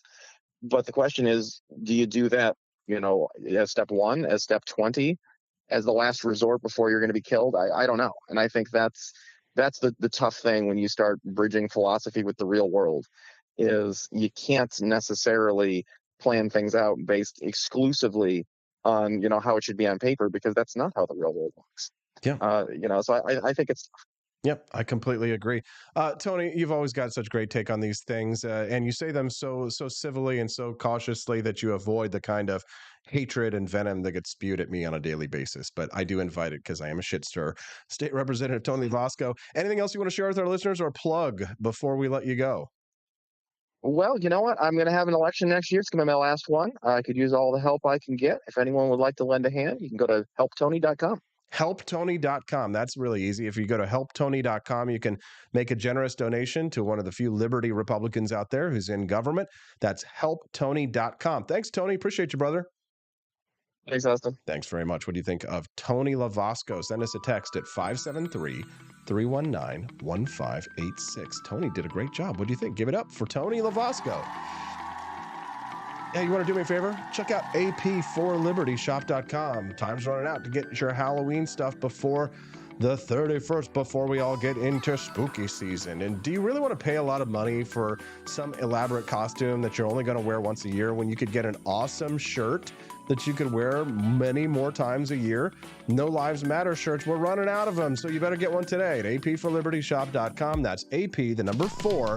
But the question is, do you do that, as step 1, as step 20, as the last resort before you're going to be killed. I don't know. And I think that's the tough thing when you start bridging philosophy with the real world, is you can't necessarily plan things out based exclusively on, how it should be on paper, because that's not how the real world works. Yeah. So I think it's. Yep, I completely agree. Tony, you've always got such great take on these things, and you say them so civilly and so cautiously that you avoid the kind of hatred and venom that gets spewed at me on a daily basis. But I do invite it because I am a shit stirrer. State Representative Tony Lovasco, anything else you want to share with our listeners or plug before we let you go? Well, you know what? I'm going to have an election next year. It's going to be my last one. I could use all the help I can get. If anyone would like to lend a hand, you can go to helptony.com. Helptony.com. That's really easy. If you go to helptony.com, you can make a generous donation to one of the few Liberty Republicans out there who's in government. That's helptony.com. Thanks, Tony. Appreciate you, brother. Thanks, Austin. Thanks very much. What do you think of Tony Lovasco? Send us a text at 573-319-1586. Tony did a great job. What do you think? Give it up for Tony Lovasco. Yeah, you want to do me a favor? Check out ap4libertyshop.com. Time's running out to get your Halloween stuff before the 31st, before we all get into spooky season. And do you really want to pay a lot of money for some elaborate costume that you're only going to wear once a year when you could get an awesome shirt that you could wear many more times a year? No Lives Matter shirts. We're running out of them, so you better get one today at ap4libertyshop.com. That's AP, the number 4,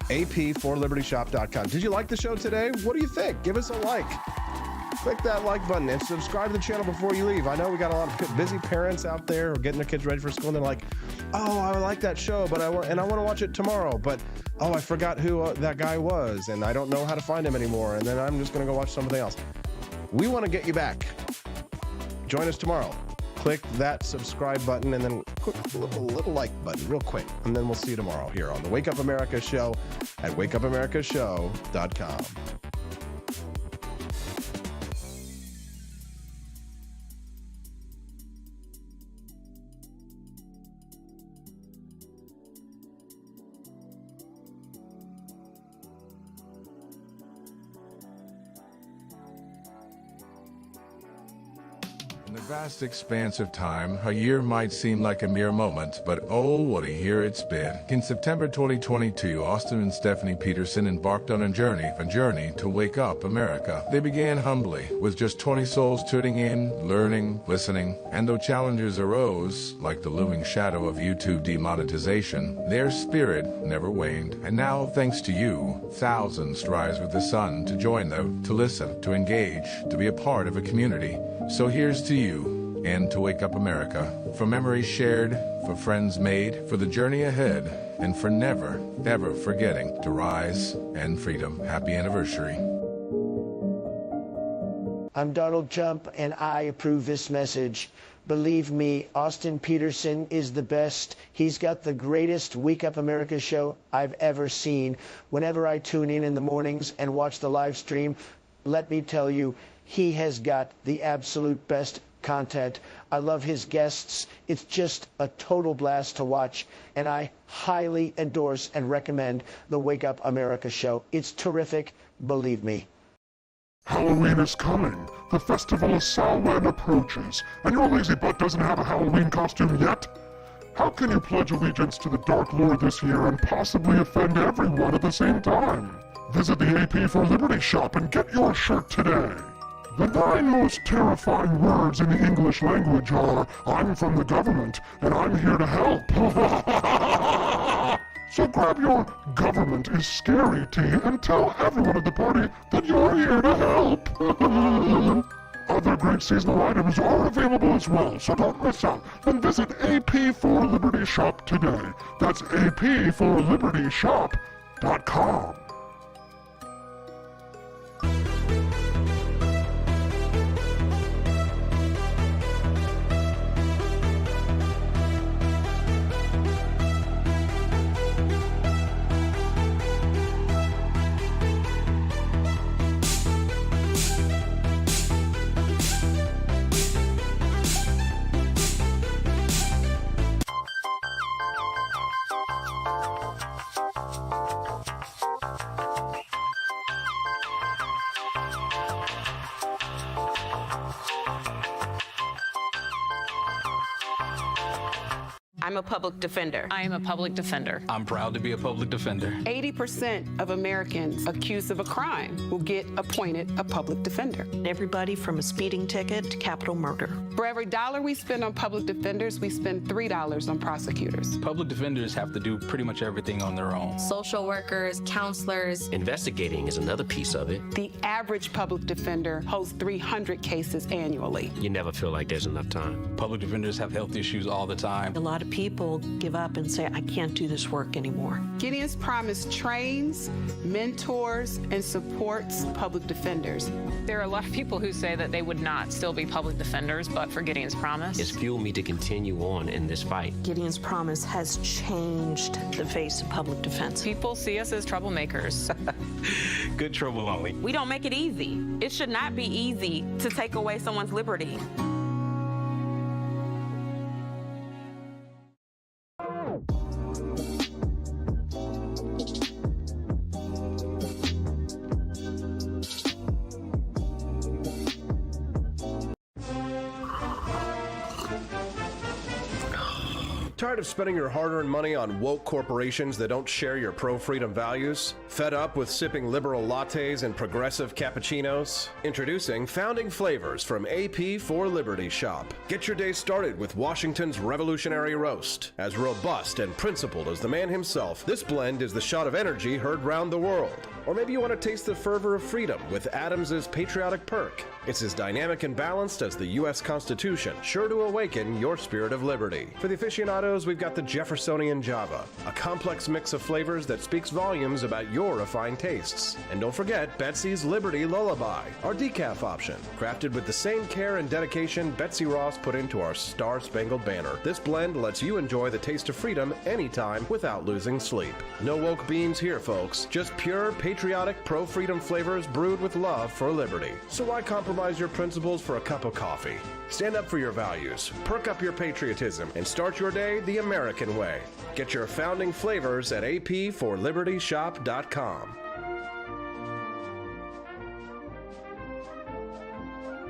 ap4libertyshop.com. Did you like the show today? What do you think? Give us a like. Click that like button and subscribe to the channel before you leave. I know we got a lot of busy parents out there who are getting their kids ready for school, and they're like, oh, I like that show, but I want to watch it tomorrow, but oh, I forgot who that guy was, and I don't know how to find him anymore, and then I'm just going to go watch something else. We want to get you back. Join us tomorrow. Click that subscribe button and then click the little like button real quick. And then we'll see you tomorrow here on the Wake Up America Show at wakeupAmericaShow.com. In the vast expanse of time, a year might seem like a mere moment, but oh, what a year it's been. In September 2022, Austin and Stephanie Peterson embarked on a journey to wake up America. They began humbly, with just 20 souls tuning in, learning, listening, and though challenges arose, like the looming shadow of YouTube demonetization, their spirit never waned. And now, thanks to you, thousands rise with the sun to join them, to listen, to engage, to be a part of a community. So here's to you, and to Wake Up America, for memories shared, for friends made, for the journey ahead, and for never, ever forgetting to rise and freedom. Happy anniversary. I'm Donald Trump, and I approve this message. Believe me, Austin Peterson is the best. He's got the greatest Wake Up America show I've ever seen. Whenever I tune in the mornings and watch the live stream, let me tell you, he has got the absolute best content. I love his guests. It's just a total blast to watch, and I highly endorse and recommend the Wake Up America show. It's terrific, believe me. Halloween is coming. The festival of Samhain approaches, and your lazy butt doesn't have a Halloween costume yet? How can you pledge allegiance to the Dark Lord this year and possibly offend everyone at the same time? Visit the AP for Liberty shop and get your shirt today. The 9 most terrifying words in the English language are, I'm from the government, and I'm here to help. So grab your government is scary tee and tell everyone at the party that you're here to help. Other great seasonal items are available as well, so don't miss out. Then visit AP for Liberty shop today. That's ap4libertyshop.com. I'm a public defender. I am a public defender. I'm proud to be a public defender. 80% of Americans accused of a crime will get appointed a public defender. Everybody from a speeding ticket to capital murder. For every dollar we spend on public defenders, we spend $3 on prosecutors. Public defenders have to do pretty much everything on their own. Social workers, counselors. Investigating is another piece of it. The average public defender holds 300 cases annually. You never feel like there's enough time. Public defenders have health issues all the time. A lot of people give up and say, I can't do this work anymore. Gideon's Promise trains, mentors, and supports public defenders. There are a lot of people who say that they would not still be public defenders, but for Gideon's Promise. It's fueled me to continue on in this fight. Gideon's Promise has changed the face of public defense. People see us as troublemakers. Good trouble only. We don't make it easy. It should not be easy to take away someone's liberty. Tired of spending your hard-earned money on woke corporations that don't share your pro-freedom values? Fed up with sipping liberal lattes and progressive cappuccinos? Introducing Founding Flavors from AP for Liberty Shop. Get your day started with Washington's Revolutionary Roast. As robust and principled as the man himself, this blend is the shot of energy heard round the world. Or maybe you want to taste the fervor of freedom with Adams's Patriotic Perk. It's as dynamic and balanced as the U.S. Constitution, sure to awaken your spirit of liberty. For the aficionados, we've got the Jeffersonian Java, a complex mix of flavors that speaks volumes about your refined tastes. And don't forget Betsy's Liberty Lullaby, our decaf option, crafted with the same care and dedication Betsy Ross put into our Star-Spangled Banner. This blend lets you enjoy the taste of freedom anytime without losing sleep. No woke beans here, folks. Just pure, patriotic, pro-freedom flavors brewed with love for liberty. So why compromise your principles for a cup of coffee? Stand up for your values, perk up your patriotism, and start your day the American way. Get your Founding Flavors at apforlibertyshop.com.